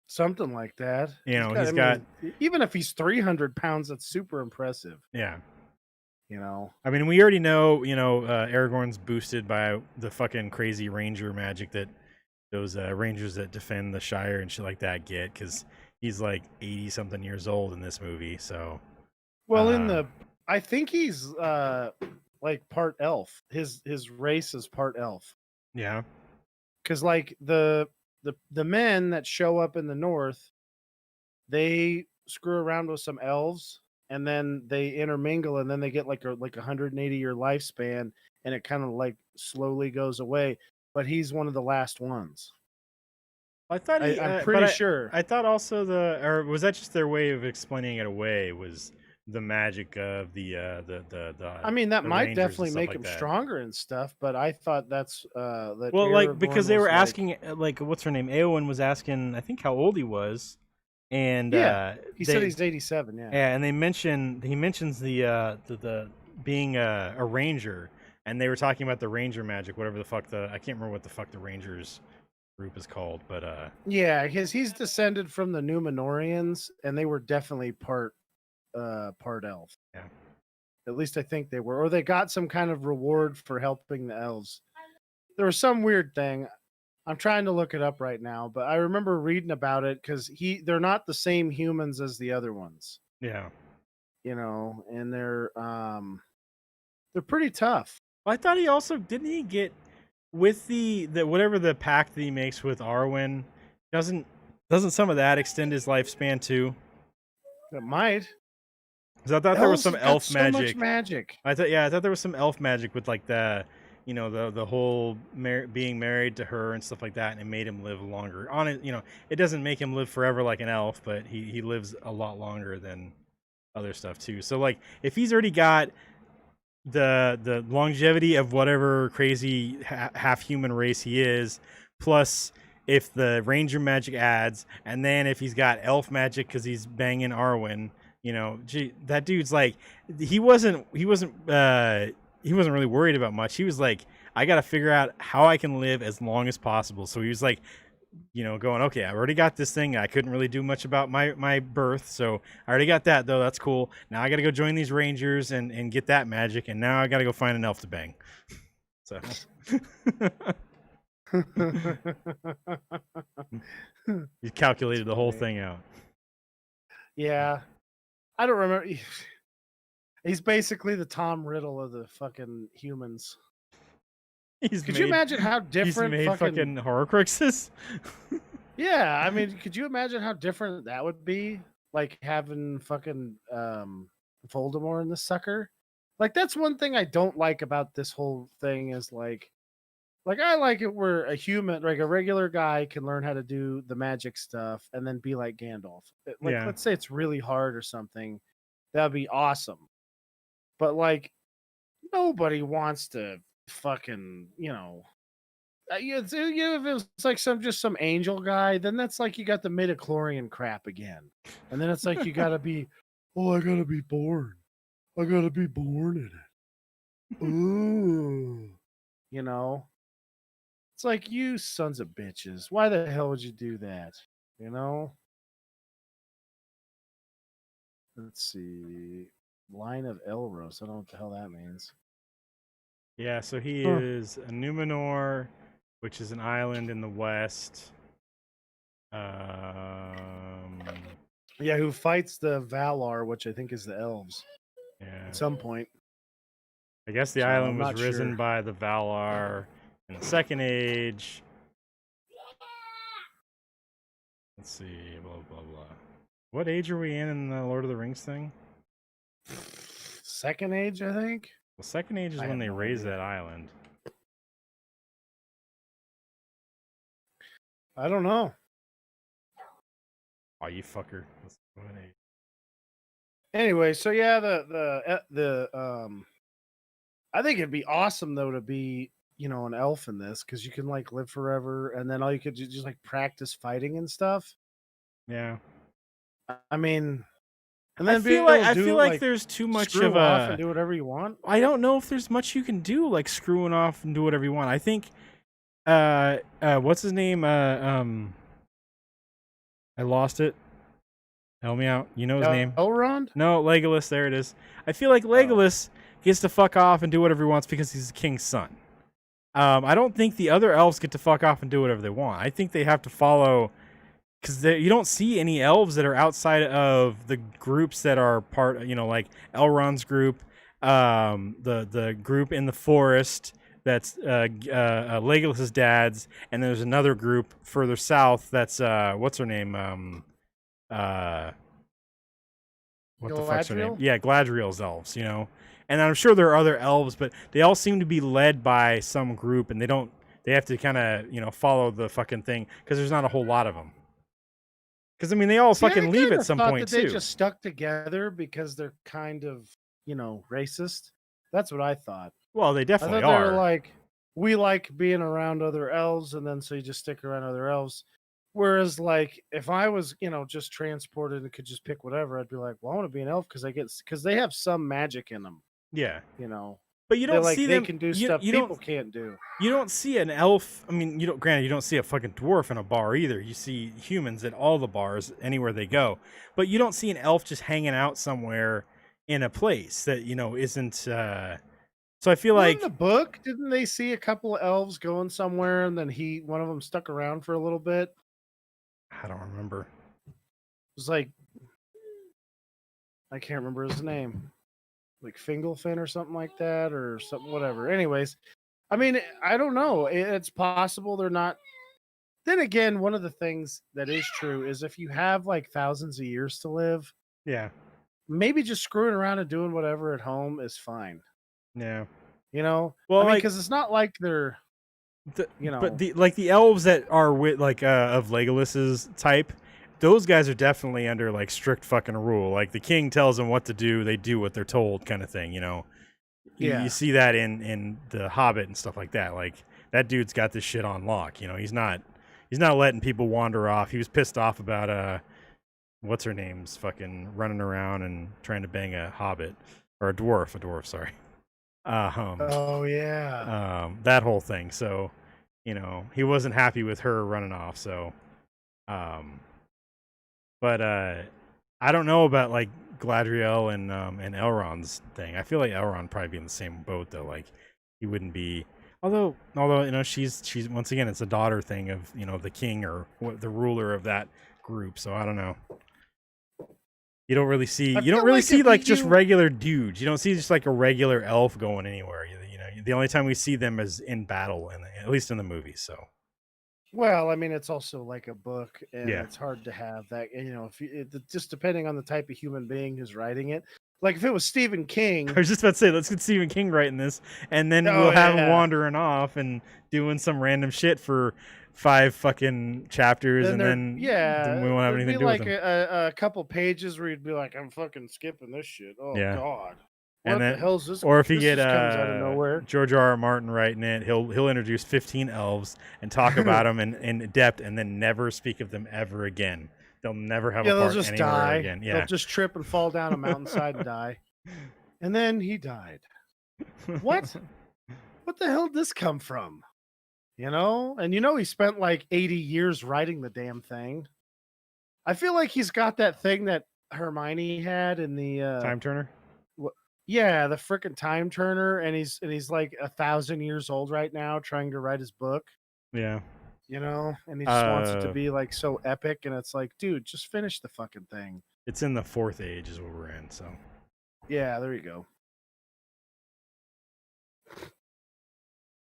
Something like that. You know, he's I got mean, even if he's 300 pounds, that's super impressive. yeah. You know, I mean, we already know, Aragorn's boosted by the fucking crazy ranger magic that those rangers that defend the Shire and shit like that get, because he's like 80 something years old in this movie. So, well, I think he's like part elf. His race is part elf. yeah, Because like the men that show up in the north, they screw around with some elves, and then they intermingle, and then they get like a 180-year lifespan, and it kind of like slowly goes away. But he's one of the last ones. I thought I'm pretty sure. I thought also or was that just their way of explaining it away? Was the magic of the I mean, that the might Rangers and definitely stuff make like him that. stronger and stuff, but I thought that's that. Well, like, Aragorn because they was were like- asking, like, what's her name? Eowyn was asking, I think, how old he was, and Yeah, he said they- he's 87. Yeah. yeah, and he mentions the being a ranger, and they were talking about the ranger magic, whatever the fuck I can't remember what the fuck the Rangers group is called, but Yeah, because he's descended from the Númenóreans, and they were definitely part elf. Yeah. At least I think they were, or they got some kind of reward for helping the elves. There was some weird thing. I'm trying to look it up right now, but I remember reading about it because they're not the same humans as the other ones, yeah. and they're pretty tough. Well, I thought he also didn't he get with the whatever the pact that he makes with Arwen, doesn't some of that extend his lifespan too? It might. Because I thought there was Elves some have got elf so much magic. magic. I thought there was some elf magic with like the whole being married to her and stuff like that, and it made him live longer. On it, it doesn't make him live forever like an elf, but he lives a lot longer than other stuff too. So like, if he's already got the longevity of whatever crazy half human race he is, plus if the ranger magic adds, and then if he's got elf magic because he's banging Arwen. Gee, that dude's like, he wasn't really worried about much. He was like, I got to figure out how I can live as long as possible. So he was like, going, okay, I already got this thing. I couldn't really do much about my birth. So I already got that though. That's cool. Now I got to go join these Rangers and get that magic. And now I got to go find an elf to bang. So he calculated the whole thing out. Yeah. I don't remember. He's basically the Tom Riddle of the fucking humans. Could you imagine how different he's made fucking Horcruxes? Yeah, I mean, could you imagine how different that would be? Like having fucking Voldemort in the sucker. Like that's one thing I don't like about this whole thing is like I like it where a human, like a regular guy, can learn how to do the magic stuff and then be like Gandalf. Like, Yeah. let's say it's really hard or something, that'd be awesome. But like, nobody wants to fucking, if it was like some angel guy, then that's like you got the midichlorian crap again, and then it's like you gotta be, oh, I gotta be born in it. Ooh, it's like, you sons of bitches. Why the hell would you do that? Let's see. Line of Elros. I don't know what the hell that means. Yeah, so he Huh. is a Numenor, which is an island in the west. Yeah, who fights the Valar, which I think is the elves, Yeah. at some point. I guess the So, island I'm was not risen sure. by the Valar in the Second Age. Let's see, blah blah blah. What age are we in the Lord of the Rings thing? Second Age, I think. The Second Age is I when have they no raise idea. that island. I don't know. Oh, you fucker. Let's go ahead. Anyway, so yeah, the I think it'd be awesome though to be an elf in this because you can like live forever, and then all you could do just like practice fighting and stuff. Yeah. I mean, and I then be feel able like to I do feel like like there's too much screw of off and a. do whatever you want. I don't know if there's much you can do like screwing off and do whatever you want. I think what's his name? I lost it. Help me out. You know his name. Elrond? No, Legolas. There it is. I feel like Oh. Legolas gets to fuck off and do whatever he wants because he's the king's son. I don't think the other elves get to fuck off and do whatever they want. I think they have to follow, because you don't see any elves that are outside of the groups that are part. Like Elrond's group, the group in the forest. That's Legolas's dad's, and there's another group further south. That's what's her name? What the fuck's her name? Galadriel? Yeah, Gladriel's elves. And I'm sure there are other elves, but they all seem to be led by some group, and they have to kind of follow the fucking thing because there's not a whole lot of them. Because I mean, they all fucking leave at some point that they too. just stuck together because they're kind of racist. That's what I thought. Well, they I definitely thought they are. were like, we like being around other elves, and then so you just stick around other elves. Whereas, like, if I was, just transported and could just pick whatever, I'd be like, well, I want to be an elf because they have some magic in them. Yeah, But you don't see they them. can do you, stuff you people don't. can't do. You don't see an elf. I mean, Granted, you don't see a fucking dwarf in a bar either. You see humans at all the bars, anywhere they go. But you don't see an elf just hanging out somewhere in a place that isn't. So I feel Well, like in the book, didn't they see a couple of elves going somewhere, and then one of them stuck around for a little bit? I don't remember. It was like, I can't remember his name, like Fingelfin or something like that, or something, whatever. Anyways, I mean, I don't know. It's possible they're not. Then again, one of the things that is true is if you have like thousands of years to live, Yeah. maybe just screwing around and doing whatever at home is fine. Yeah. Well, Well, I mean, like- because it's not like they're, But the elves that are with of Legolas's type, those guys are definitely under like strict fucking rule. Like the king tells them what to do, they do what they're told, kind of thing. Yeah. You see that in the Hobbit and stuff like that. Like that dude's got this shit on lock. He's not letting people wander off. He was pissed off about what's her name's fucking running around and trying to bang a hobbit or a dwarf. Sorry. oh yeah, That whole thing. So, he wasn't happy with her running off. So, but I don't know about like Gladriel and Elrond's thing. I feel like Elrond would probably be in the same boat though. Like he wouldn't be. Although she's once again it's a daughter thing of the king or the ruler of that group. So I don't know. You don't really see just regular dudes. You don't see just like a regular elf going anywhere. The only time we see them is in battle, at least in the movies. So, well, I mean, it's also like a book, and Yeah. it's hard to have that. Just depending on the type of human being who's writing it. Like if it was Stephen King, I was just about to say, let's get Stephen King writing this, and then Oh, we'll have him yeah. wandering off and doing some random shit for 5 fucking chapters, and then we won't have there'd anything to be do like with him. a couple pages where you'd be like, I'm fucking skipping this shit. Oh Yeah. God, And what then- the hell's this? Or if you this get just comes out of nowhere. George R. R. Martin writing it, he'll introduce 15 elves and talk about them in depth, and then never speak of them ever again. They'll never have a They'll part just anywhere die. again. Yeah. They'll just trip and fall down a mountainside and die. And then he died. What? What the hell did this come from? And he spent like 80 years writing the damn thing. I feel like he's got that thing that Hermione had in the Time Turner? yeah, the frickin' time turner, and he's like 1,000 years old right now trying to write his book, Yeah. and he just wants it to be like so epic, and it's like, dude, just finish the fucking thing. It's in the 4th age is what we're in, so. Yeah, there you go.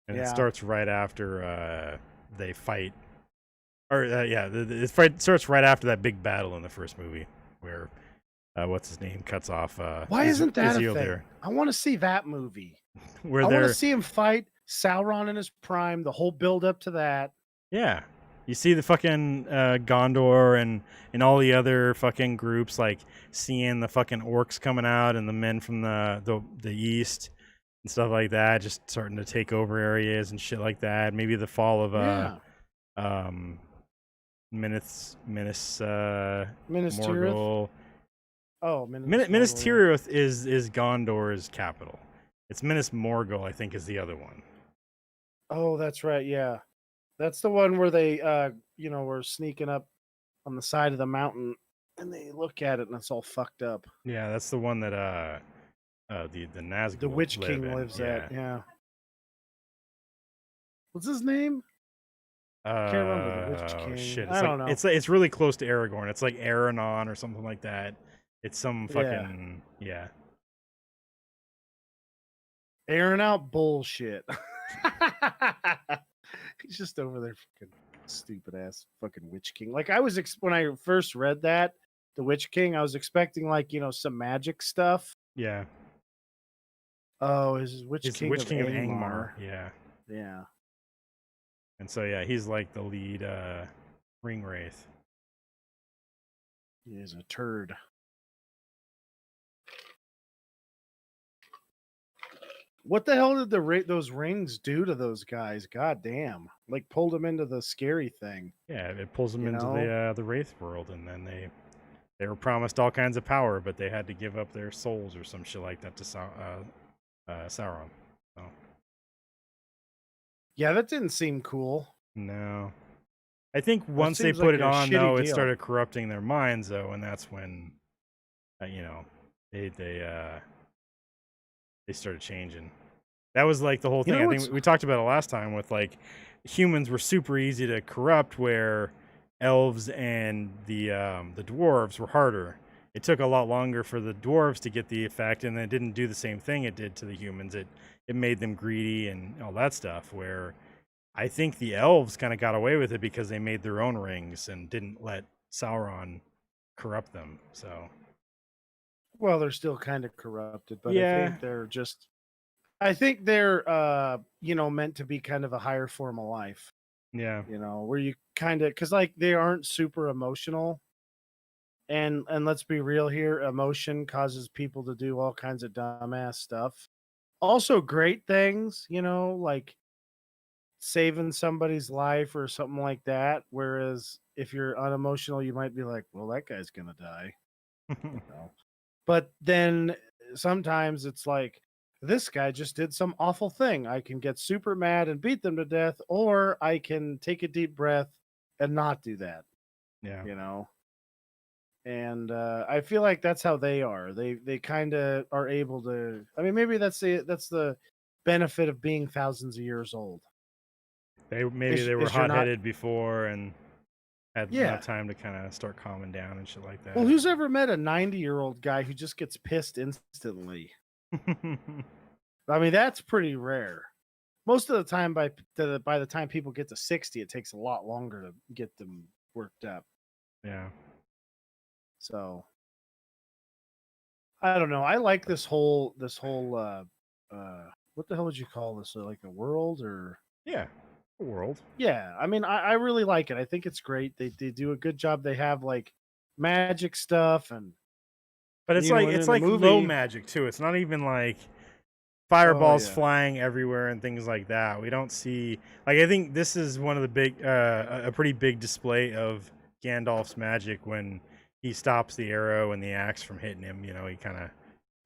And Yeah. it starts right after they fight. Or, the fight starts right after that big battle in the first movie where, what's his name, cuts off. Why isn't that a thing? Isildur. I want to see that movie. Where I want they're. to see him fight Sauron in his prime, the whole build up to that. Yeah. You see the fucking Gondor and all the other fucking groups, like seeing the fucking orcs coming out and the men from the east. and stuff like that, just starting to take over areas and shit like that. Maybe the fall of Yeah. um Minas Minas Tirith. Morgul. Oh, Minas Minas Morgul, yeah. Tirith is Gondor's capital. It's Minas Morgul, I think, is the other one. Oh, that's right. Yeah, that's the one where they, were sneaking up on the side of the mountain, and they look at it, and it's all fucked up. Yeah, that's the one that the Nazgul The Witch live King in. lives Yeah. at. Yeah. What's his name? Can't remember the Witch King. Shit. I don't know. It's really close to Aragorn. It's like Aranon or something like that. It's some fucking yeah. Airing out bullshit. He's just over there fucking stupid ass fucking Witch King. Like I was when I first read that, the Witch King, I was expecting like, some magic stuff. Yeah. Oh, is Witch It's King Witch of King of Angmar. Angmar. Yeah. Yeah. And so yeah, he's like the lead ring wraith. He is a turd. What the hell did those rings do to those guys? God damn! Like pulled them into the scary thing. Yeah, it pulls them You into the wraith world, and then they were promised all kinds of power, but they had to give up their souls or some shit like that to Sauron. So, Yeah, that didn't seem cool. no, I think once they seems put like it a on, shitty though, it deal. started corrupting their minds, though, and that's when, they started changing. That was like the whole You thing. know I think we talked about it last time with like humans were super easy to corrupt, where elves and the dwarves were harder. It took a lot longer for the dwarves to get the effect, and it didn't do the same thing it did to the humans. It made them greedy and all that stuff. Where I think the elves kind of got away with it because they made their own rings and didn't let Sauron corrupt them. So Well, they're still kind of corrupted, but yeah, I think they're meant to be kind of a higher form of life. yeah, Where you kind of because like they aren't super emotional. And let's be real here, emotion causes people to do all kinds of dumbass stuff. Also great things, like saving somebody's life or something like that. Whereas if you're unemotional, you might be like, well, that guy's gonna die. But then sometimes it's like, this guy just did some awful thing. I can get super mad and beat them to death, or I can take a deep breath and not do that. yeah. And I feel like that's how they are. They kind of are able to. I mean, maybe that's the benefit of being thousands of years old. They were you're not. hot-headed before and had Yeah. enough time to kind of start calming down and shit like that. Well, who's ever met a 90-year-old guy who just gets pissed instantly? I mean, that's pretty rare. Most of the time, by the time people get to 60, it takes a lot longer to get them worked up. Yeah. So I don't know. I like this whole what the hell would you call this? Like a world or Yeah. The world. yeah. I mean, I really like it. I think it's great. They do a good job. They have like magic stuff and But it's You know, like and it's in like the low movie- magic too. It's not even like fireballs yeah. flying everywhere and things like that. We don't see like I think this is one of the big a pretty big display of Gandalf's magic when he stops the arrow and the axe from hitting him. He kind of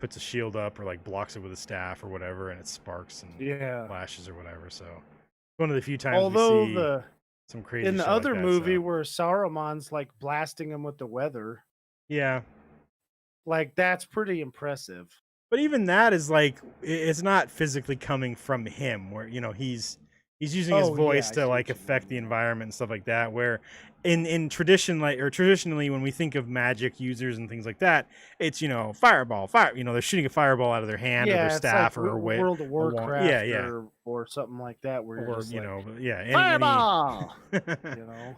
puts a shield up or like blocks it with a staff or whatever, and it sparks and yeah. flashes or whatever. So one of the few times Although we see some crazy in the shit like other that, movie so. where Saruman's like blasting him with the weather, Yeah. like that's pretty impressive. But even that is like it's not physically coming from him where he's using his Oh, voice yeah, I to see like what you affect the mean. environment and stuff like that, where in traditionally when we think of magic users and things like that, it's fireball fire, they're shooting a fireball out of their hand or Yeah, their it's like staff or a World of Warcraft yeah, yeah, or something like that where you're or just like, yeah, fireball. any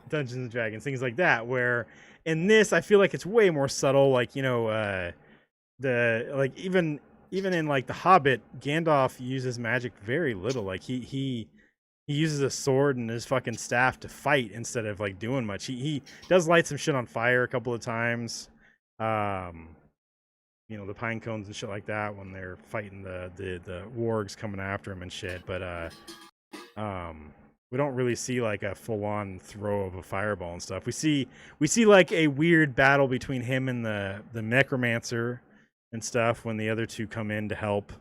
Dungeons and Dragons, things like that, where in this I feel like it's way more subtle, like the like even in like the Hobbit, Gandalf uses magic very little. Like he uses a sword and his fucking staff to fight instead of like doing much. He does light some shit on fire a couple of times. the pine cones and shit like that when they're fighting the wargs coming after him and shit. But we don't really see like a full on throw of a fireball and stuff. We see like a weird battle between him and the necromancer and stuff when the other two come in to help.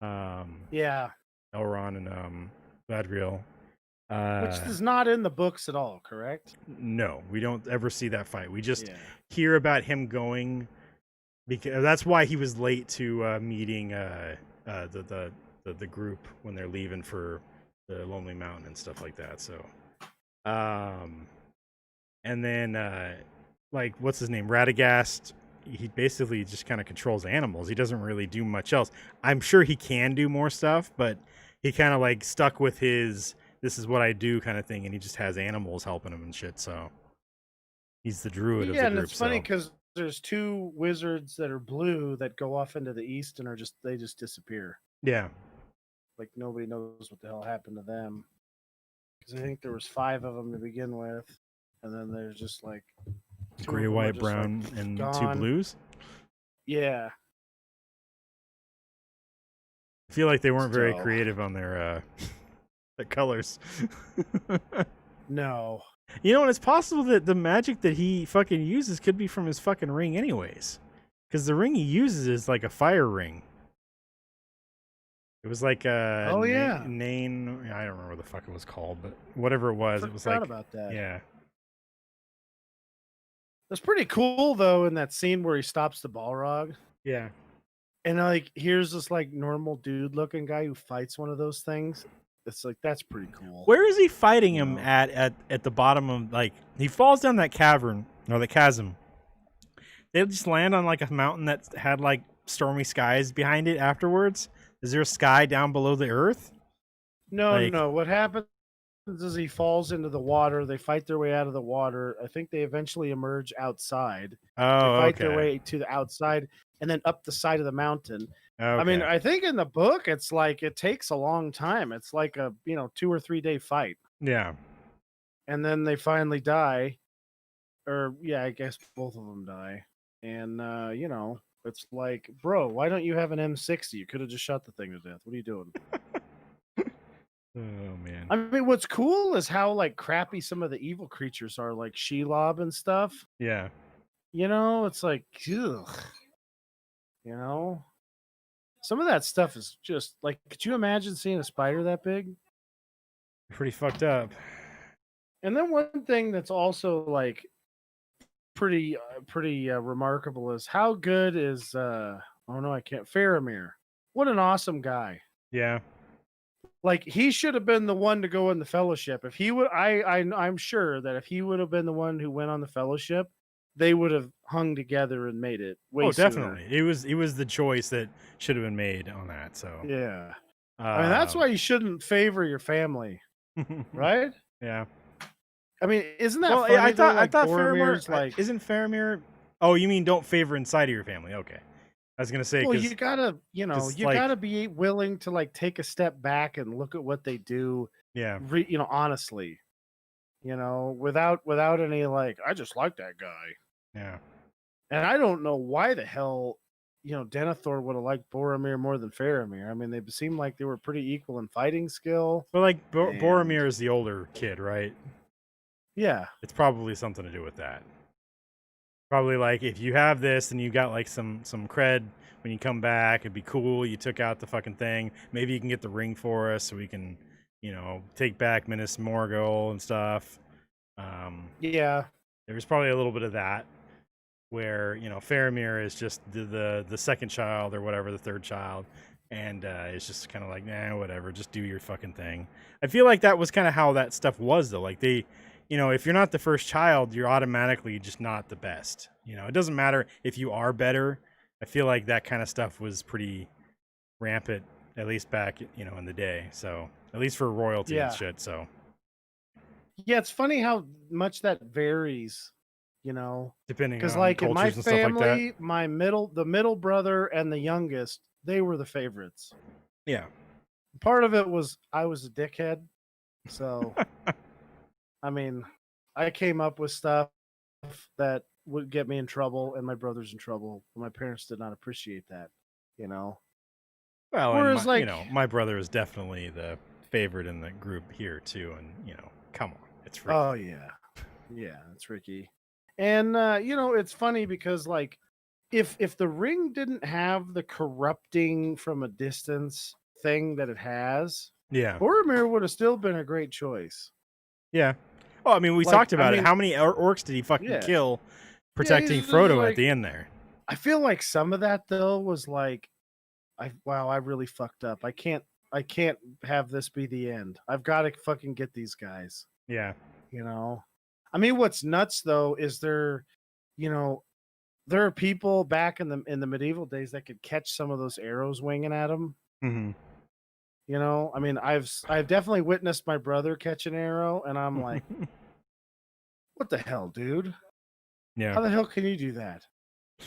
Yeah, Elrond and Galadriel. which is not in the books at all, correct? No, we don't ever see that fight. We just Yeah. hear about him going, because that's why he was late to meeting the group when they're leaving for the Lonely Mountain and stuff like that. So, and then like what's his name, Radagast. He basically just kind of controls animals. He doesn't really do much else. I'm sure he can do more stuff, but he kind of like stuck with his "this is what I do" kind of thing, and he just has animals helping him and shit. So he's the druid of the Yeah, and group. it's funny so. because there's two wizards that are blue that go off into the east and they just disappear. Yeah, Like nobody knows what the hell happened to them. Because I think there was 5 of them to begin with, and then there's just like 2 of gray, them are white, just, brown, like, and 2 gone. blues. Yeah. I feel like they weren't very So- creative on their colors. No. And it's possible that the magic that he fucking uses could be from his fucking ring anyways. Because the ring he uses is like a fire ring. It was like a Oh, yeah. Nain, I don't remember what the fuck it was called, but whatever it was, it was Forgot like, about that. yeah. That's pretty cool though in that scene where he stops the Balrog. Yeah. And like here's this like normal dude looking guy who fights one of those things. It's like that's pretty cool. Where is he fighting him No. at the bottom of, like, he falls down that cavern, or the chasm. They just land on like a mountain that had like stormy skies behind it afterwards. Is there a sky down below the earth? No, like- no. What happens is he falls into the water. They fight their way out of the water. I think they eventually emerge outside. They Oh, fight okay. their way to the outside and then up the side of the mountain. Okay. I mean, I think in the book it's like it takes a long time. It's like a 2 or 3 day fight. yeah. And then they finally die. Or yeah, I guess both of them die. And it's like, bro, why don't you have an M60? You could have just shot the thing to death. What are you doing? Oh man. I mean, what's cool is how like crappy some of the evil creatures are, like Shelob and stuff. Yeah. It's like, ugh. Some of that stuff is just like, could you imagine seeing a spider that big? Pretty fucked up. And then one thing that's also like pretty remarkable is how good is Faramir. What an awesome guy. Yeah. Like he should have been the one to go in the fellowship. If he would, I'm sure that if he would have been the one who went on the fellowship, they would have hung together and made it. Way sooner. Definitely. It was the choice that should have been made on that. So Yeah. I mean, that's why you shouldn't favor your family, right? Yeah. I mean, isn't that Well, funny? I thought Boromir's Faramir isn't Faramir. Oh, you mean don't favor inside of your family? Okay. I was gonna say, well, you gotta, just you like- gotta be willing to like take a step back and look at what they do. yeah. Honestly, without any like, I just like that guy, Yeah. and I don't know why the hell, Denethor would have liked Boromir more than Faramir. I mean, they seemed like they were pretty equal in fighting skill. But like And- Boromir is the older kid, right? Yeah, It's probably something to do with that. Probably like if you have this and you got like some cred when you come back, it'd be cool. You took out the fucking thing. Maybe you can get the ring for us so we can, take back Minas Morgul and stuff. yeah, There's probably a little bit of that where, Faramir is just the second child or whatever, the third child. And it's just kind of like, nah, whatever, just do your fucking thing. I feel like that was kind of how that stuff was, though. Like they, if you're not the first child, you're automatically just not the best. It doesn't matter if you are better. I feel like that kind of stuff was pretty rampant, at least back, in the day. So at least for royalty Yeah. and shit. So yeah. It's funny how much that varies, depending because on like in cultures my and stuff like that. family, the middle brother and the youngest, they were the favorites. Yeah. Part of it was I was a dickhead, so I mean, I came up with stuff that would get me in trouble and my brothers in trouble. My parents did not appreciate that, you know. Well, Whereas, and like, my brother is definitely the favorite in the group here too, and come on, it's Ricky. oh yeah, it's Ricky. And it's funny because like, if the ring didn't have the corrupting from a distance thing that it has, Yeah, Boromir would have still been a great choice. yeah. Oh, I mean, we Like, talked I about it. mean- How many orcs did he fucking Yeah. kill protecting he's Frodo like- at the end there? I feel like some of that though was like, I really fucked up. I can't have this be the end. I've got to fucking get these guys. Yeah, You know, I mean, what's nuts though is there are people back in the medieval days that could catch some of those arrows winging at them. mm-hmm. I mean, I've definitely witnessed my brother catch an arrow, and I'm like, what the hell, dude? yeah. How the hell can you do that?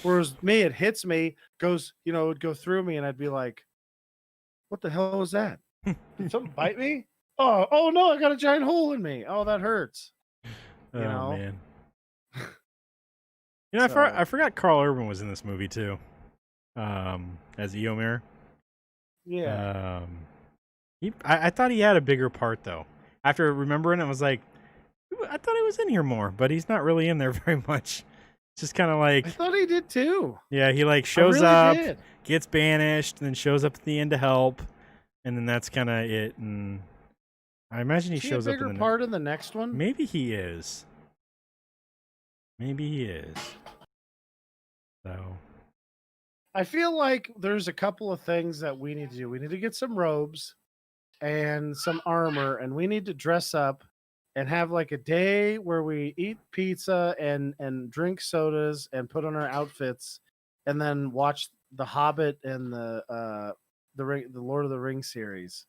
Whereas me, it hits me, goes, it would go through me, and I'd be like, what the hell was that? Did something bite me? Oh no, I got a giant hole in me. Oh, that hurts. Oh know? man. So- I forgot Carl Urban was in this movie too, as Eomer. Yeah. I thought he had a bigger part though. After remembering, I was like, I thought he was in here more, but he's not really in there very much. It's just kind of like, I thought he did too. yeah, he like I shows really up, did. gets banished, and then shows up at the end to help, and then that's kind of it. And I imagine he Is he shows a up bigger in the part in the next one. Maybe he is. Maybe he is. So I feel like there's a couple of things that we need to do. We need to get some robes and some armor, and we need to dress up and have like a day where we eat pizza and drink sodas and put on our outfits, and then watch The Hobbit and the Lord of the Rings series.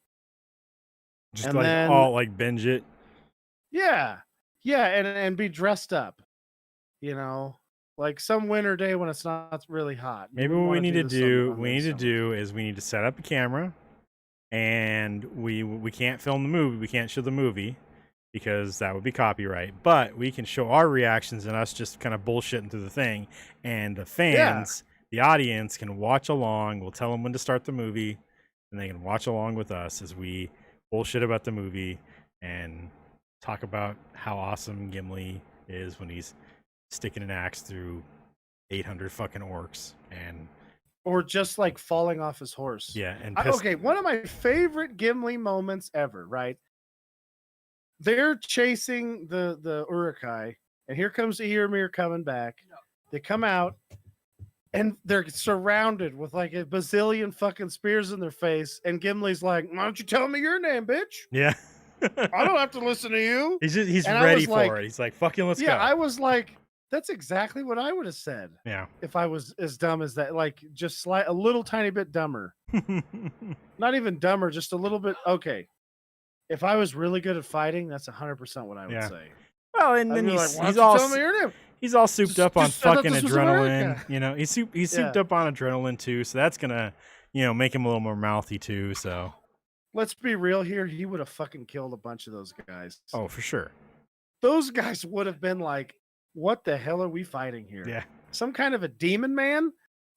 just And like then- all like binge it. Yeah, and be dressed up. Like some winter day when it's not really hot. You Maybe wouldn't what we wanna need to this do, on we the need to summer. do is we need to set up a camera, and we can't film the movie. We can't show the movie because that would be copyright. But we can show our reactions and us just kind of bullshitting through the thing, and the fans, the audience, can watch along. We'll tell them when to start the movie, and they can watch along with us as we bullshit about the movie and talk about how awesome Gimli is when he's sticking an axe through 800 fucking orcs, and Or just like falling off his horse. yeah, and Okay, one of my favorite Gimli moments ever, right? They're chasing the Uruk-hai, and here comes Eomer coming back. They come out, and they're surrounded with like a bazillion fucking spears in their face, and Gimli's like, why don't you tell me your name, bitch? yeah. I don't have to listen to you. He's And I ready was for like- it. He's like, fucking let's Yeah, go. I was like, that's exactly what I would have said Yeah. if I was as dumb as that. Like, just a little tiny bit dumber. Not even dumber, just a little bit. Okay. If I was really good at fighting, that's 100% what I would Yeah. say. Well, and I'd then be he's like, why he's don't you all tell me your name? he's all souped up on I thought fucking this was adrenaline. America. He's souped Yeah. up on adrenaline too, so that's gonna make him a little more mouthy too. So Let's be real here. He would have fucking killed a bunch of those guys. oh, for sure. Those guys would have been like, what the hell are we fighting here? Yeah. Some kind of a demon man?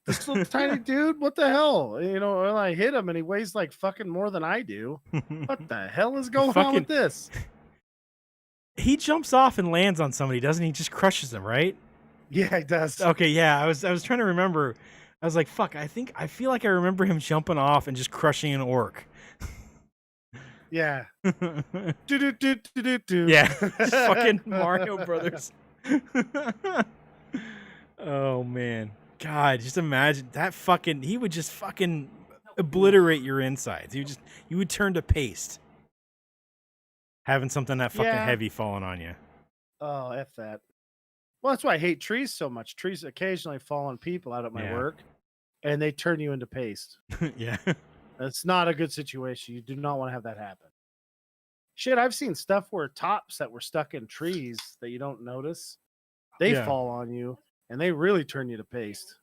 This little tiny dude? What the hell? And I hit him and he weighs like fucking more than I do. What the hell is going on Fucking- with this? He jumps off and lands on somebody, doesn't he? Just crushes them, right? Yeah, he does. Okay, yeah. I was trying to remember. I was like, fuck. I feel like I remember him jumping off and just crushing an orc. Yeah. Do-do-do-do-do-do. Yeah, fucking Mario Brothers. Oh man, God, just imagine that fucking. He would just fucking obliterate your insides. You would turn to paste. Having something that fucking Yeah. heavy falling on you. Oh, F that. Well, that's why I hate trees so much. Trees occasionally fall on people out at my Yeah. work, and they turn you into paste. Yeah. That's not a good situation. You do not want to have that happen. Shit, I've seen stuff where tops that were stuck in trees that you don't notice, they Yeah. fall on you, and they really turn you to paste.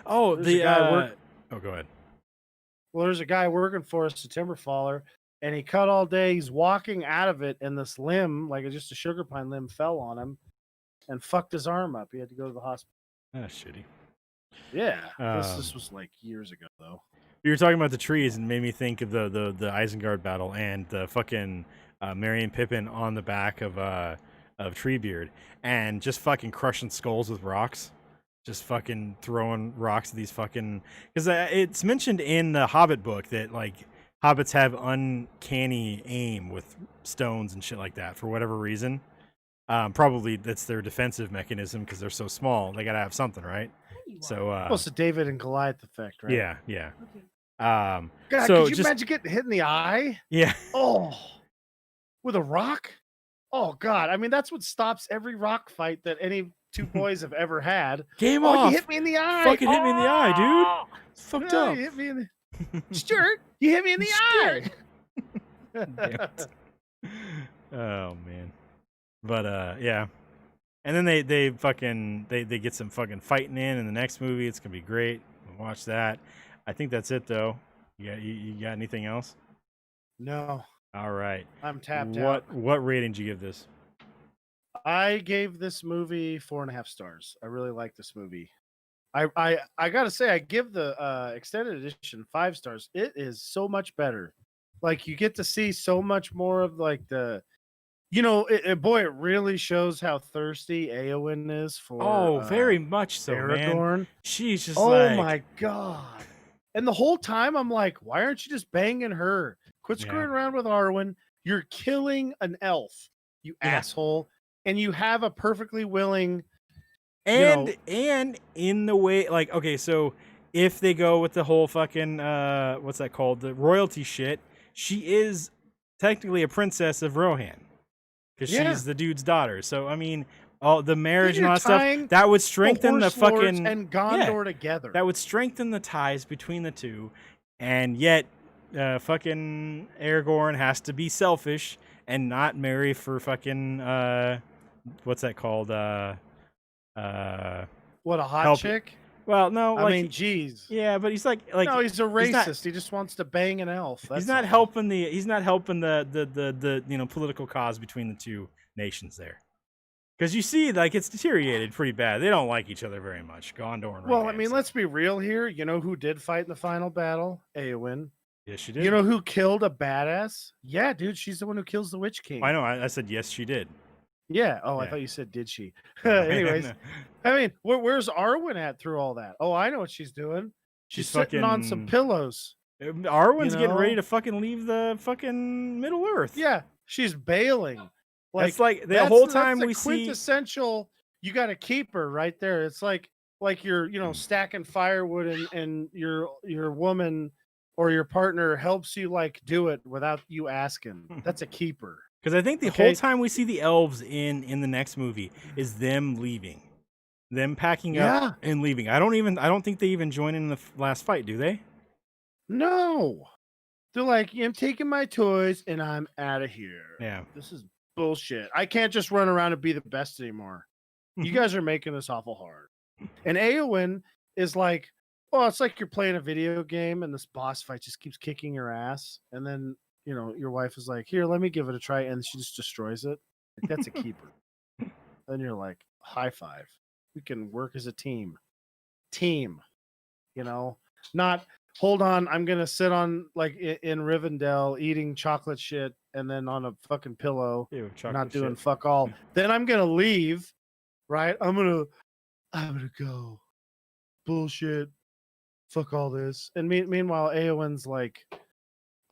Oh, There's a the guy work- Oh, go ahead. Well, there's a guy working for us, a timber faller, and he cut all day. He's walking out of it, and this limb, like just a sugar pine limb, fell on him. and fucked his arm up. He had to go to the hospital. That's shitty. Yeah, this Um, was like years ago though. You were talking about the trees and made me think of the Isengard battle and the fucking Merry and Pippin on the back of Treebeard and just fucking crushing skulls with rocks. Just fucking throwing rocks at these fucking... Because it's mentioned in the Hobbit book that, like, hobbits have uncanny aim with stones and shit like that for whatever reason. Probably that's their defensive mechanism because they're so small. They gotta have something, right? So, Well, it's the David and Goliath effect, right? yeah, yeah. God, So could you imagine getting hit in the eye? Yeah. Oh, with a rock? Oh God! I mean, that's what stops every rock fight that any two boys have ever had. Game Oh, off. you hit me in the eye! Fucking hit me in the eye, dude. It's fucked No, up. You hit me in the Stuart. You hit me in the eye. Damn it. Oh man. But yeah. And then they fucking they get some fucking fighting in the next movie. It's gonna be great. We'll watch that. I think that's it though. You got anything else? No, All right. I'm tapped out. What rating did you give this? I gave this movie 4.5 stars. I really like this movie. I gotta say, I give the extended edition 5 stars. It is so much better. Like you get to see so much more of like the, boy, it really shows how thirsty Eowyn is for. Very much so, Aragorn. man. She's just Oh like, my God. And the whole time I'm like, why aren't you just banging her? Quit screwing around with Arwen. You're killing an elf, you asshole. And you have a perfectly willing and in the way, like, okay, so if they go with the whole fucking what's that called, the royalty shit, she is technically a princess of Rohan because she's the dude's daughter. So I mean, all the marriage and all that stuff that would strengthen the fucking and Gondor together. That would strengthen the ties between the two, and yet fucking Aragorn has to be selfish and not marry for fucking what's that called? What, a hot chick? Well, no, I mean, geez. Yeah, but he's like no, he's a racist. He just wants to bang an elf. He's not helping the political cause between the two nations there. Because you see, like, it's deteriorated pretty bad. They don't like each other very much. Gondor and Well, Rohan, I mean, let's be real here. You know who did fight in the final battle? Eowyn. Yes, she did. You know who killed a badass? Yeah, dude, she's the one who kills the Witch King. I know. I said yes, she did. Yeah. Oh, I thought you said did she? Anyways, I mean, where's Arwen at through all that? Oh, I know what she's doing. She's sitting on some pillows. Arwen's getting ready to fucking leave the fucking Middle Earth. Yeah, she's bailing. That's like the whole time we see quintessential. You got to keep her right there. It's like you're stacking firewood and your woman or your partner helps you like do it without you asking. That's a keeper. Because I think the whole time we see the elves in the next movie is them leaving, them packing up and leaving. I don't think they even join in the last fight, do they? No, they're like, I'm taking my toys and I'm out of here. Yeah, this is bullshit. I can't just run around and be the best anymore. You guys are making this awful hard. And Eowyn is like, well, it's like you're playing a video game and this boss fight just keeps kicking your ass. And then, your wife is like, here, let me give it a try. And she just destroys it. Like, that's a keeper. Then you're like, high five. We can work as a team. Not, hold on, I'm going to sit on, like, in Rivendell eating chocolate shit and then on a fucking pillow, not doing fuck all. Then I'm going to leave, right? I'm going to go. Bullshit. Fuck all this. And meanwhile, Eowyn's like,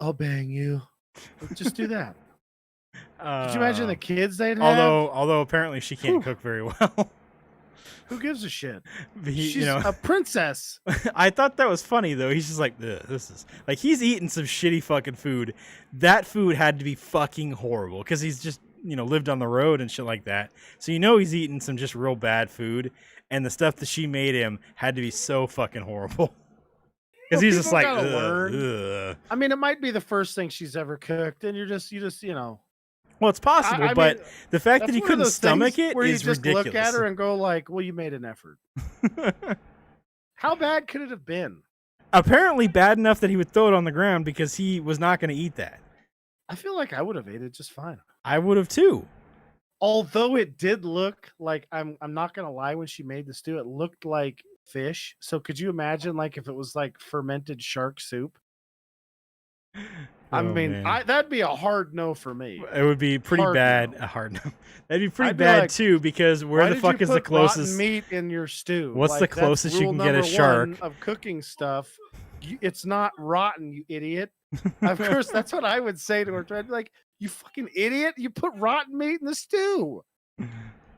I'll bang you. Just do that. Could you imagine the kids they'd have? Although apparently she can't cook very well. Who gives a shit? She's a princess. I thought that was funny though. He's just like, this is like he's eating some shitty fucking food. That food had to be fucking horrible because he's just lived on the road and shit like that. So he's eating some just real bad food, and the stuff that she made him had to be so fucking horrible. Because he's just like, ugh. I mean, it might be the first thing she's ever cooked, and you just. Well, it's possible, but the fact that he couldn't stomach it where is you just ridiculous. Look at her and go like, "Well, you made an effort." How bad could it have been? Apparently, bad enough that he would throw it on the ground because he was not going to eat that. I feel like I would have ate it just fine. I would have too. Although it did look like I'm not gonna lie, when she made the stew, it looked like fish. So could you imagine like if it was like fermented shark soup? I Oh mean, man. that'd be a hard no for me. It would be pretty Hard bad. no. A hard no. That'd be pretty I'd be bad like, too, because where Why the did fuck you is the put rotten closest? meat in your stew? What's the Like, that's closest you rule can get a number shark? one of cooking stuff. It's not rotten, you idiot. Of course, that's what I would say to her. I'd be like, you fucking idiot! You put rotten meat in the stew.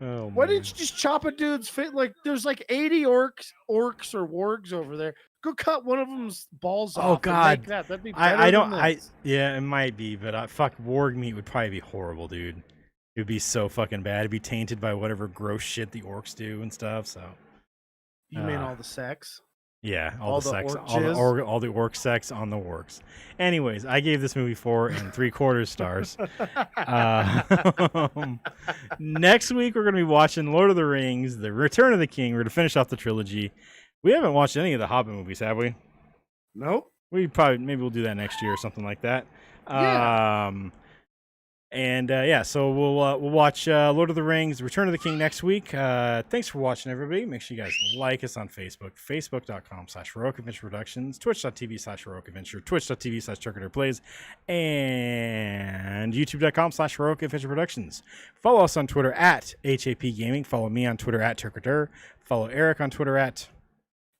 Oh Why man. didn't you just chop a dude's fit? Like, there's like 80 orcs or wargs over there. Go cut one of them's balls Oh off. God. And make that. That'd be better I don't. than this. Yeah, it might be, but fuck, warg meat would probably be horrible, dude. It would be so fucking bad. It'd be tainted by whatever gross shit the orcs do and stuff. So. You mean all the sex? Yeah, all All the the sex, orc all the orc sex on the orcs. Anyways, I gave this movie 4 3/4 stars. Next week we're gonna be watching Lord of the Rings: The Return of the King. We're gonna finish off the trilogy. We haven't watched any of the Hobbit movies, have we? Nope. Maybe we'll do that next year or something like that. Yeah. So we'll watch Lord of the Rings: Return of the King next week. Thanks for watching, everybody. Make sure you guys like us on Facebook, facebook.com/Heroic Adventure Productions, twitch.tv/Heroic Adventure, twitch.tv/TurkiterPlays, and youtube.com/Heroic Adventure Productions. Follow us on Twitter at HAP Gaming. Follow me on Twitter at Turkiter. Follow Eric on Twitter at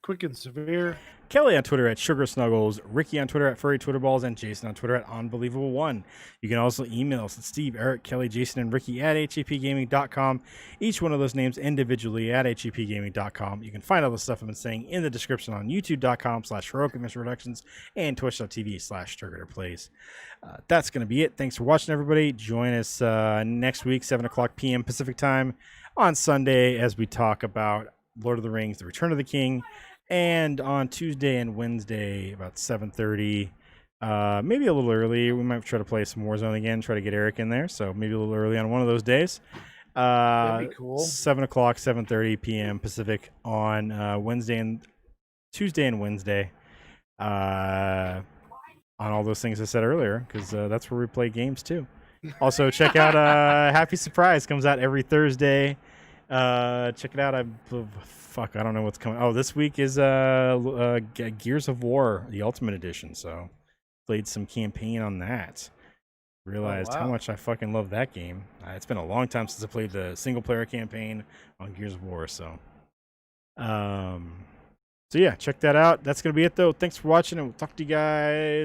Quick and severe. Kelly on Twitter at Sugar Snuggles, Ricky on Twitter at Furry Twitterballs, and Jason on Twitter at Unbelievable1. You can also email us at Steve, Eric, Kelly, Jason, and Ricky at hapgaming.com. Each one of those names individually at hapgaming.com. You can find all the stuff I've been saying in the description on youtube.com/Heroic Adventure Productions and twitch.tv/TurkiterPlays. That's going to be it. Thanks for watching, everybody. Join us next week, 7 o'clock p.m. Pacific time on Sunday as we talk about Lord of the Rings: The Return of the King. And on Tuesday and Wednesday, about 7:30, maybe a little early, we might try to play some Warzone again, try to get Eric in there. So maybe a little early on one of those days. That'd be cool. 7 o'clock, 7:30 p.m. Pacific on Tuesday and Wednesday. On all those things I said earlier, because that's where we play games too. Also, check out Happy Surprise comes out every Thursday. Check it out. I don't know what's coming. Oh, this week is Gears of War, the Ultimate Edition. So played some campaign on that. Realized how much I fucking love that game. It's been a long time since I played the single player campaign on Gears of War. So yeah, check that out. That's gonna be it though. Thanks for watching, and we'll talk to you guys